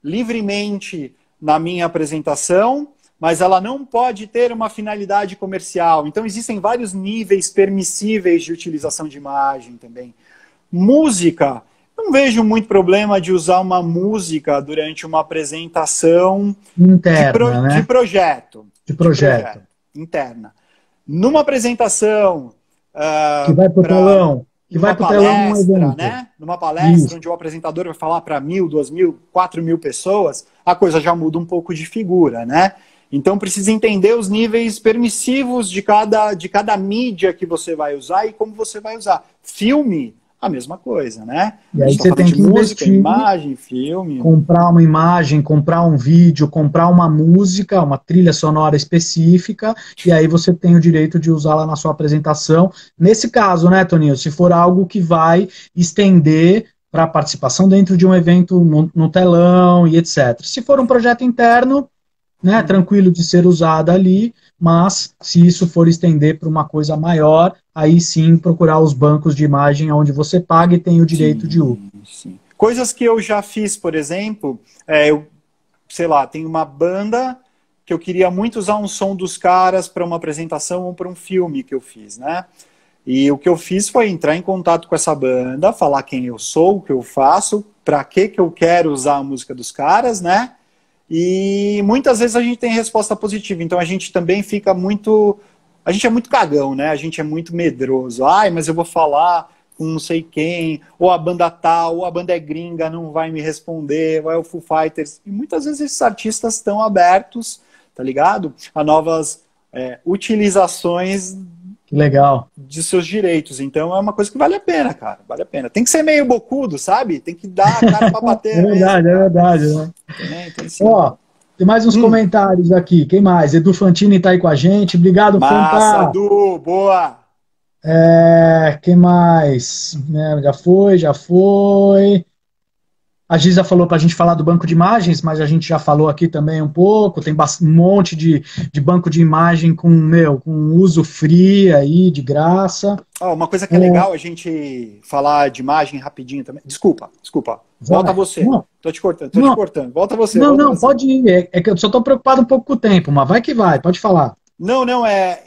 livremente na minha apresentação, mas ela não pode ter uma finalidade comercial. Então existem vários níveis permissíveis de utilização de imagem também. Música, não vejo muito problema de usar uma música durante uma apresentação interna, né? de projeto. De projeto. Interna. Numa apresentação... que vai para o telão. Que vai para o telão num evento. Né? Numa palestra onde o apresentador vai falar para 1.000, 2.000, 4.000 pessoas, a coisa já muda um pouco de figura, né? Então precisa entender os níveis permissivos de cada mídia que você vai usar e como você vai usar. Filme, a mesma coisa, né? E aí você tem que música, investir, imagem, filme. comprar uma imagem, comprar um vídeo, comprar uma música, uma trilha sonora específica, e aí você tem o direito de usá-la na sua apresentação. Nesse caso, né, Toninho, se for algo que vai estender para participação dentro de um evento no telão e etc. Se for um projeto interno, né, tranquilo de ser usada ali, mas se isso for estender para uma coisa maior, aí sim procurar os bancos de imagem onde você paga e tem o direito de uso. Sim. Coisas que eu já fiz, por exemplo, eu, sei lá, tem uma banda que eu queria muito usar um som dos caras para uma apresentação ou para um filme que eu fiz, né? E o que eu fiz foi entrar em contato com essa banda, falar quem eu sou, o que eu faço, para que eu quero usar a música dos caras, né? E muitas vezes a gente tem resposta positiva, então a gente também fica muito... A gente é muito cagão, né? A gente é muito medroso. Ai, mas eu vou falar com não sei quem, ou a banda tal, ou a banda é gringa, não vai me responder, vai o Foo Fighters. E muitas vezes esses artistas estão abertos, tá ligado? A novas utilizações... Legal. De seus direitos. Então é uma coisa que vale a pena, cara. Vale a pena. Tem que ser meio bocudo, sabe? Tem que dar a cara pra bater. É verdade, mesmo, é verdade. Né? Ó, tem mais uns comentários aqui. Quem mais? Edu Fantini tá aí com a gente. Obrigado, Massa, Edu. Boa. Quem mais? Já foi. A Giza falou para a gente falar do banco de imagens, mas a gente já falou aqui também um pouco. Tem um monte de banco de imagem com uso free aí, de graça. Uma coisa que é legal a gente falar de imagem rapidinho também. Desculpa. Volta você. Não. Tô te cortando. Volta você. Pode ir. É que eu só tô preocupado um pouco com o tempo, mas vai que vai, pode falar. Não,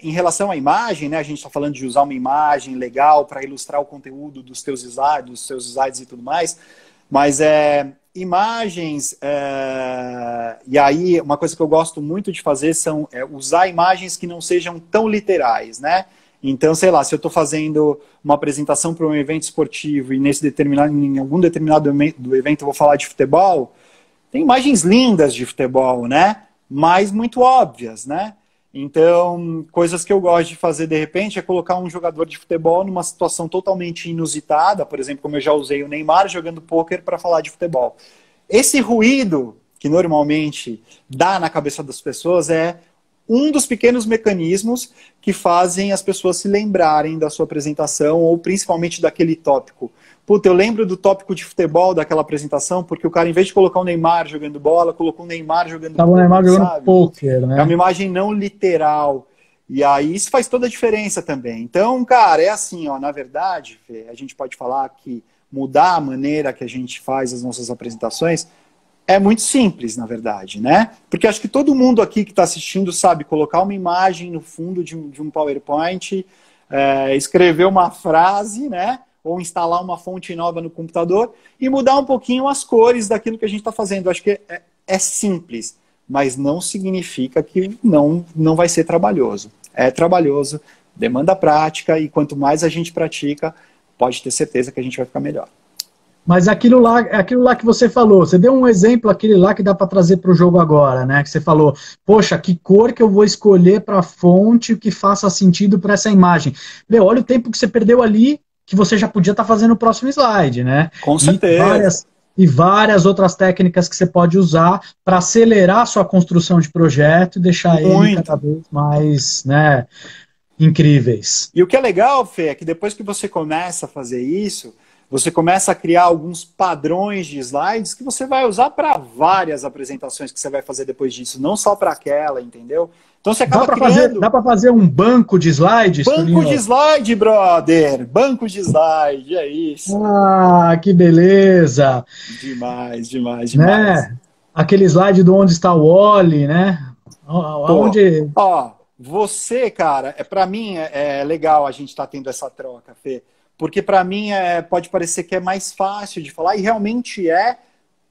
em relação à imagem, né? A gente está falando de usar uma imagem legal para ilustrar o conteúdo dos seus slides e tudo mais. Mas imagens, e aí uma coisa que eu gosto muito de fazer são usar imagens que não sejam tão literais, né? Então, sei lá, se eu estou fazendo uma apresentação para um evento esportivo e em algum determinado do evento eu vou falar de futebol, tem imagens lindas de futebol, né? Mas muito óbvias, né? Então, coisas que eu gosto de fazer de repente é colocar um jogador de futebol numa situação totalmente inusitada, por exemplo, como eu já usei o Neymar jogando pôquer para falar de futebol. Esse ruído que normalmente dá na cabeça das pessoas é um dos pequenos mecanismos que fazem as pessoas se lembrarem da sua apresentação ou principalmente daquele tópico. Puta, eu lembro do tópico de futebol daquela apresentação porque o cara, em vez de colocar o Neymar jogando bola, colocou o Neymar jogando poker. O Neymar jogando poker, né? É uma imagem não literal. E aí isso faz toda a diferença também. Então, cara, é assim, na verdade, Fê, a gente pode falar que mudar a maneira que a gente faz as nossas apresentações é muito simples, na verdade, né? Porque acho que todo mundo aqui que está assistindo sabe colocar uma imagem no fundo de um PowerPoint, escrever uma frase, né? Ou instalar uma fonte nova no computador e mudar um pouquinho as cores daquilo que a gente está fazendo. Acho que é simples, mas não significa que não vai ser trabalhoso. É trabalhoso, demanda prática, e quanto mais a gente pratica, pode ter certeza que a gente vai ficar melhor. Mas aquilo lá que você falou, você deu um exemplo, aquele lá que dá para trazer para o jogo agora, né? Que você falou, poxa, que cor que eu vou escolher para a fonte que faça sentido para essa imagem. Meu, olha o tempo que você perdeu ali, que você já podia estar fazendo o próximo slide, né? Com certeza. E várias outras técnicas que você pode usar para acelerar a sua construção de projeto e deixar ele cada vez mais, né, incríveis. E o que é legal, Fê, é que depois que você começa a fazer isso, você começa a criar alguns padrões de slides que você vai usar para várias apresentações que você vai fazer depois disso, não só para aquela, entendeu? Então você acaba criando... Dá para fazer um banco de slides? Banco de slide, brother! Banco de slide, é isso. Ah, que beleza! Demais, demais, demais. Né? Aquele slide do onde está o Wally, né? Onde... Ó, você, cara, para mim é legal a gente estar tendo essa troca, Fê. Porque para mim pode parecer que é mais fácil de falar, e realmente é,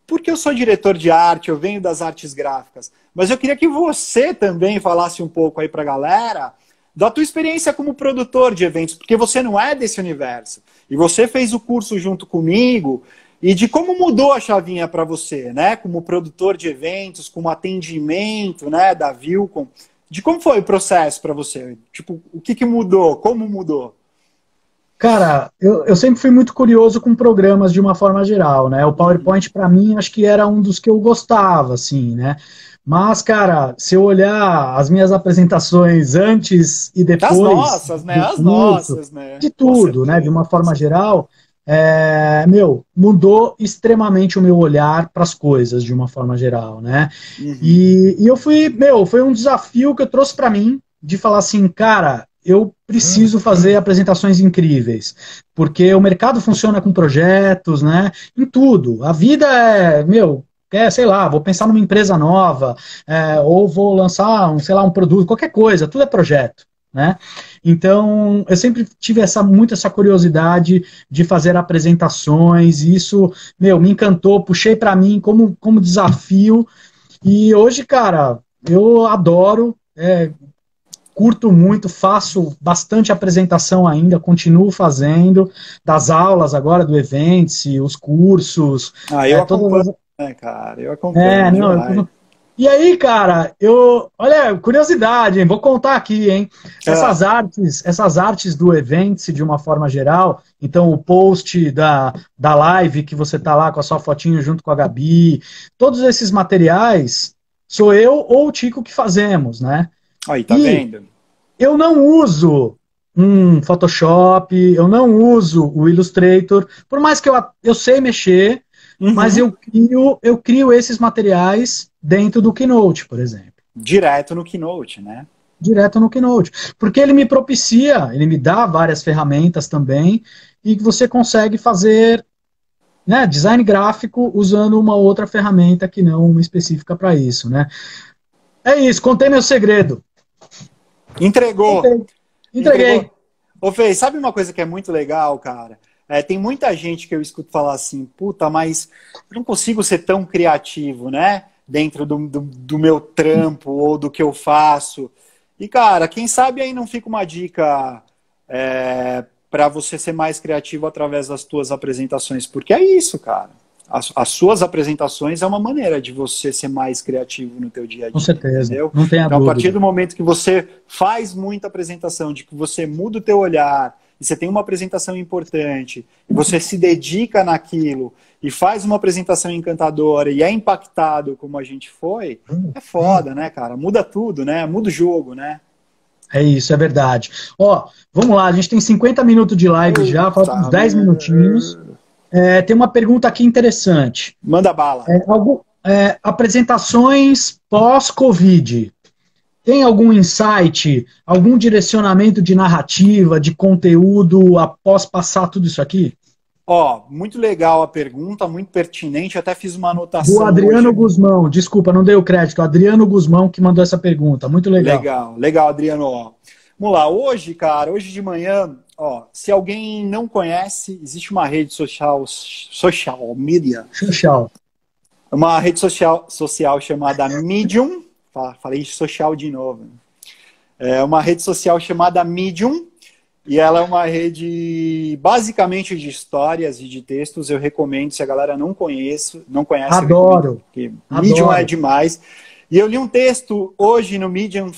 porque eu sou diretor de arte, eu venho das artes gráficas. Mas eu queria que você também falasse um pouco aí para a galera da tua experiência como produtor de eventos, porque você não é desse universo. E você fez o curso junto comigo, e de como mudou a chavinha para você, né? Como produtor de eventos, como atendimento, né, da Vilcom. De como foi o processo para você? Tipo, o que mudou? Como mudou? Cara, eu sempre fui muito curioso com programas de uma forma geral, né? O PowerPoint, para mim, acho que era um dos que eu gostava, assim, né? Mas, cara, se eu olhar as minhas apresentações antes e depois... As nossas, né? As nossas, né? De tudo, né? De uma forma geral, mudou extremamente o meu olhar para as coisas, de uma forma geral, né? Uhum. E eu foi um desafio que eu trouxe para mim, de falar assim, cara... eu preciso fazer apresentações incríveis, porque o mercado funciona com projetos, né, em tudo. A vida sei lá, vou pensar numa empresa nova, ou vou lançar, um produto, qualquer coisa, tudo é projeto, né? Então, eu sempre tive muito essa curiosidade de fazer apresentações, e isso, me encantou, puxei para mim como desafio, e hoje, cara, eu adoro, curto muito, faço bastante apresentação ainda, continuo fazendo, das aulas agora do Events, os cursos. Eu acompanho, né, cara? Eu acompanho. E aí, cara, olha, curiosidade, hein? Vou contar aqui, hein? Essas artes do Events, de uma forma geral, então o post da live que você tá lá com a sua fotinho junto com a Gabi, todos esses materiais, sou eu ou o Tico que fazemos, né? Aí, tá vendo? Eu não uso Photoshop, eu não uso o Illustrator, por mais que eu sei mexer, mas eu crio esses materiais dentro do Keynote, por exemplo. Direto no Keynote, né? Direto no Keynote. Porque ele me propicia, ele me dá várias ferramentas também, e que você consegue fazer, né, design gráfico usando uma outra ferramenta que não uma específica para isso, né? É isso, contei meu segredo. Entreguei. Ô, Fê, sabe uma coisa que é muito legal, cara? Tem muita gente que eu escuto falar assim, puta, mas eu não consigo ser tão criativo, né? Dentro do meu trampo ou do que eu faço. E, cara, quem sabe aí não fica uma dica para você ser mais criativo através das tuas apresentações. Porque é isso, cara. As suas apresentações é uma maneira de você ser mais criativo no teu dia a dia. Com certeza, entendeu? Não tenha então, dúvida. A partir do momento que você faz muita apresentação, de que você muda o teu olhar, e você tem uma apresentação importante, e você se dedica naquilo, e faz uma apresentação encantadora, e é impactado como a gente foi, é foda, né, cara? Muda tudo, né? Muda o jogo, né? É isso, é verdade. Ó, vamos lá, a gente tem 50 minutos de live já, faltam uns 10 minutinhos. Tem uma pergunta aqui interessante. Manda bala. Apresentações pós-Covid. Tem algum insight, algum direcionamento de narrativa, de conteúdo após passar tudo isso aqui? Muito legal a pergunta, muito pertinente. Eu até fiz uma anotação. Do Adriano Guzmão, desculpa, não dei o crédito. Adriano Guzmão que mandou essa pergunta. Muito legal. Legal, Adriano. Vamos lá, hoje de manhã, se alguém não conhece, existe uma rede social media. uma rede social chamada Medium. Falei social de novo. É uma rede social chamada Medium. E ela é uma rede basicamente de histórias e de textos. Eu recomendo, se a galera não conhece, Adoro. Porque Medium é demais. E eu li um texto hoje no Medium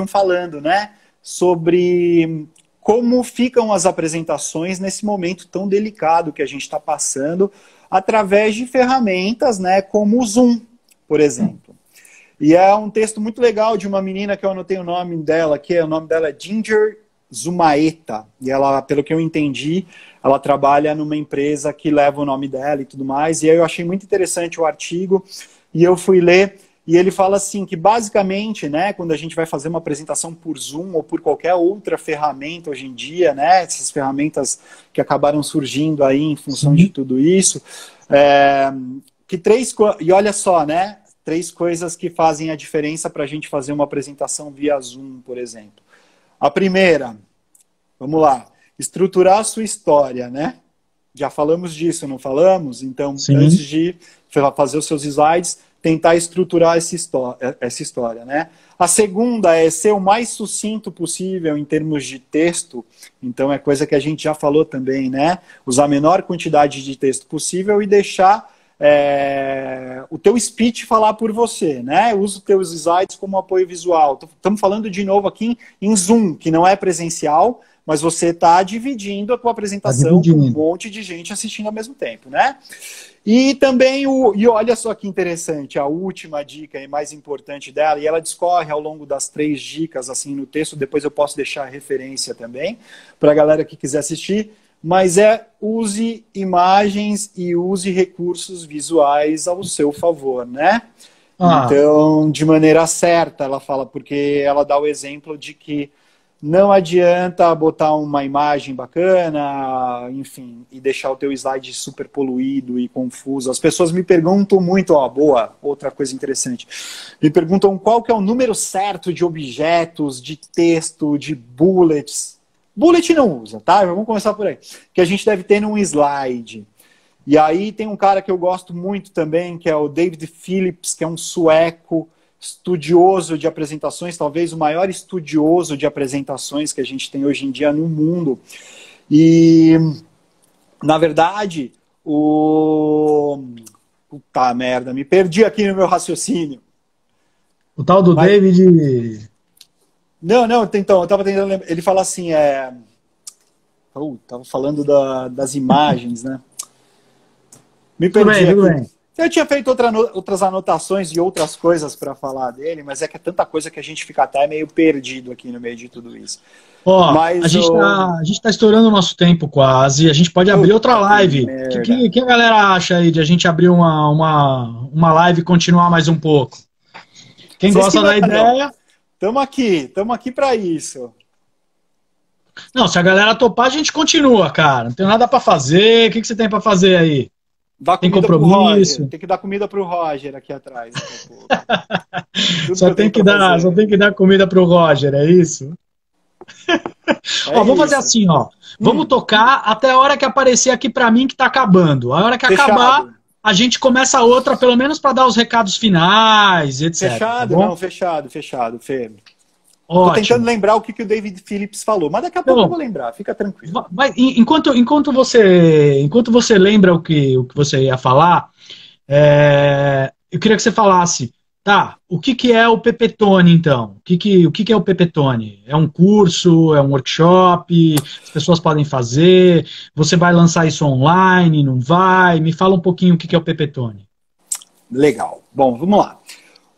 falando, né, sobre como ficam as apresentações nesse momento tão delicado que a gente está passando, através de ferramentas, né, como o Zoom, por exemplo. E é um texto muito legal de uma menina que eu anotei o nome dela, o nome dela é Ginger Zumaeta, e ela, pelo que eu entendi, ela trabalha numa empresa que leva o nome dela e tudo mais, e aí eu achei muito interessante o artigo, e eu fui ler, e ele fala assim, que basicamente, né, quando a gente vai fazer uma apresentação por Zoom ou por qualquer outra ferramenta hoje em dia, né, essas ferramentas que acabaram surgindo aí em função de tudo isso, e olha só, né, 3 coisas que fazem a diferença para a gente fazer uma apresentação via Zoom, por exemplo. A primeira, vamos lá, estruturar a sua história, né? Já falamos disso, não falamos? Então, antes de fazer os seus slides, tentar estruturar essa história, né? A segunda é ser o mais sucinto possível em termos de texto. Então, é coisa que a gente já falou também, né? Usar a menor quantidade de texto possível e deixar o teu speech falar por você, né? Usa os teus slides como apoio visual. Estamos falando de novo aqui em Zoom, que não é presencial, mas você está dividindo a tua apresentação com um monte de gente assistindo ao mesmo tempo, né? E também, e olha só que interessante, a última dica e mais importante dela, e ela discorre ao longo das 3 dicas assim no texto, depois eu posso deixar a referência também, para a galera que quiser assistir, mas use imagens e use recursos visuais ao seu favor, né? Então, de maneira certa, ela fala, porque ela dá o exemplo de que não adianta botar uma imagem bacana, enfim, e deixar o teu slide super poluído e confuso. As pessoas me perguntam muito, outra coisa interessante, me perguntam qual que é o número certo de objetos, de texto, de bullets. Bullet não usa, tá? Vamos começar por aí. Que a gente deve ter num slide. E aí tem um cara que eu gosto muito também, que é o David Phillips, que é um sueco, estudioso de apresentações, talvez o maior estudioso de apresentações que a gente tem hoje em dia no mundo. E, na verdade, puta merda, me perdi aqui no meu raciocínio. O tal do David... Não, então, eu estava tentando lembrar. Ele fala assim, tava falando das imagens, né? Me perdi aqui. Bem. Eu tinha feito outras anotações e outras coisas para falar dele, mas é que é tanta coisa que a gente fica até meio perdido aqui no meio de tudo isso. A gente tá estourando o nosso tempo quase, a gente pode abrir outra live. O que a galera acha aí de a gente abrir uma live e continuar mais um pouco? Quem gosta da ideia... Estamos aqui para isso. Não, se a galera topar, a gente continua, cara. Não tem nada para fazer. O que você tem para fazer aí? Tem compromisso? Tem que dar comida pro Roger aqui atrás. Só tem que dar comida pro Roger, é isso? Vamos fazer assim, Vamos tocar até a hora que aparecer aqui para mim que tá acabando. A hora que acabar, a gente começa a outra, pelo menos para dar os recados finais, etc. Fechado, tá fechado, Fê. Ótimo. Tô tentando lembrar o que o David Phillips falou, mas daqui a pouco eu vou lembrar, fica tranquilo. Enquanto você lembra o que você ia falar, eu queria que você falasse, o que é o Pepetone, então? O que é o Pepetone? É um curso? É um workshop? As pessoas podem fazer? Você vai lançar isso online? Não vai? Me fala um pouquinho o que é o Pepetone. Legal. Bom, vamos lá.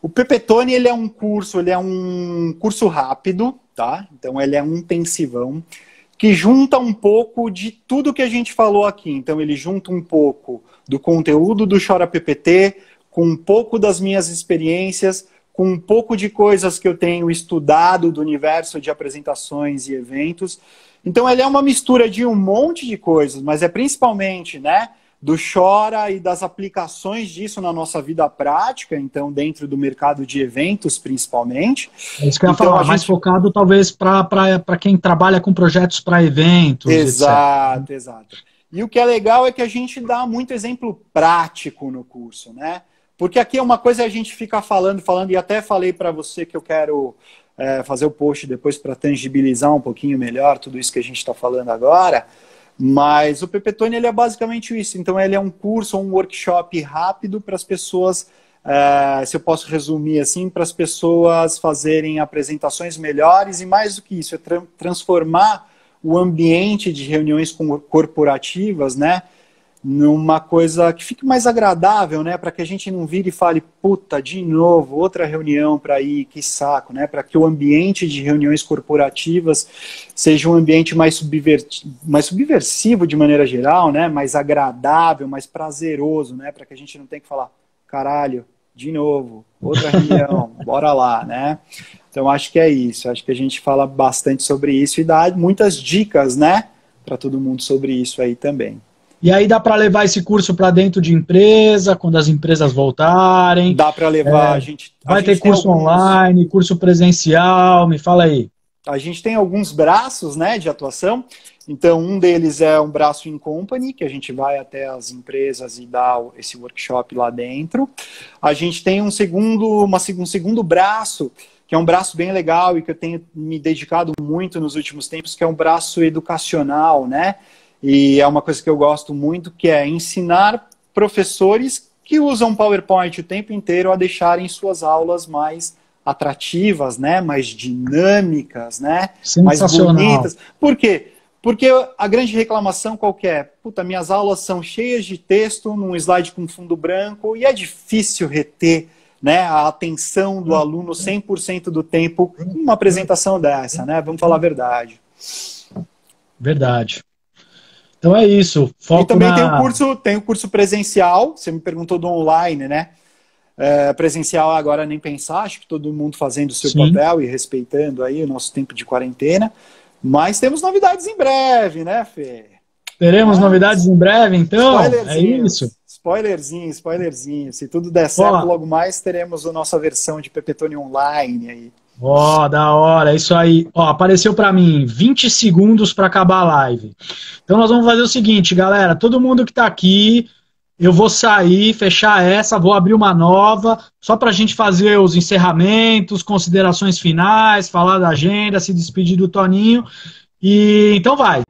O Pepetone, ele é um curso rápido, tá? Então, ele é um intensivão que junta um pouco de tudo que a gente falou aqui. Então, ele junta um pouco do conteúdo do Chora PPT, com um pouco das minhas experiências, com um pouco de coisas que eu tenho estudado do universo de apresentações e eventos. Então, ele é uma mistura de um monte de coisas, mas é principalmente, né, do Chora e das aplicações disso na nossa vida prática, então, dentro do mercado de eventos, principalmente. É isso que eu ia falar, mais focado, talvez, para quem trabalha com projetos para eventos, exato, etc. Exato. E o que é legal é que a gente dá muito exemplo prático no curso, né? Porque aqui é uma coisa a gente fica falando, e até falei para você que eu quero fazer o post depois para tangibilizar um pouquinho melhor tudo isso que a gente está falando agora, mas o Pepetone ele é basicamente isso. Então ele é um curso, um workshop rápido para as pessoas, se eu posso resumir assim, para as pessoas fazerem apresentações melhores e mais do que isso, é transformar o ambiente de reuniões corporativas, né, numa coisa que fique mais agradável, né, para que a gente não vire e fale, puta, de novo, outra reunião para ir, que saco, né, para que o ambiente de reuniões corporativas seja um ambiente mais subversivo de maneira geral, né, mais agradável, mais prazeroso, né, para que a gente não tenha que falar, caralho, de novo, outra reunião, bora lá, né. Então acho que é isso, acho que a gente fala bastante sobre isso e dá muitas dicas, né, para todo mundo sobre isso aí também. E aí dá para levar esse curso para dentro de empresa, quando as empresas voltarem? Dá para levar, a gente ter curso online, curso presencial, me fala aí. A gente tem alguns braços, né, de atuação. Então, um deles é um braço in company, que a gente vai até as empresas e dá esse workshop lá dentro. A gente tem um segundo braço, que é um braço bem legal e que eu tenho me dedicado muito nos últimos tempos, que é um braço educacional, né? E é uma coisa que eu gosto muito, que é ensinar professores que usam PowerPoint o tempo inteiro a deixarem suas aulas mais atrativas, né? Mais dinâmicas, né? Mais bonitas. Por quê? Porque a grande reclamação qual que é? Puta, minhas aulas são cheias de texto, num slide com fundo branco, e é difícil reter, né, a atenção do aluno 100% do tempo com uma apresentação dessa, né? Vamos falar a verdade. Verdade. Então é isso. Foco e também tem o curso presencial, você me perguntou do online, né? Presencial agora nem pensar, acho que todo mundo fazendo o seu papel e respeitando aí o nosso tempo de quarentena. Mas temos novidades em breve, né, Fê? Teremos novidades em breve, então? É isso. Spoilerzinho. Se tudo der certo, logo mais teremos a nossa versão de Pepetone Online aí. Da hora, é isso aí. Apareceu para mim 20 segundos para acabar a live. Então nós vamos fazer o seguinte, galera, todo mundo que está aqui, eu vou sair, fechar essa, vou abrir uma nova, só para a gente fazer os encerramentos, considerações finais, falar da agenda, se despedir do Toninho. E então vai,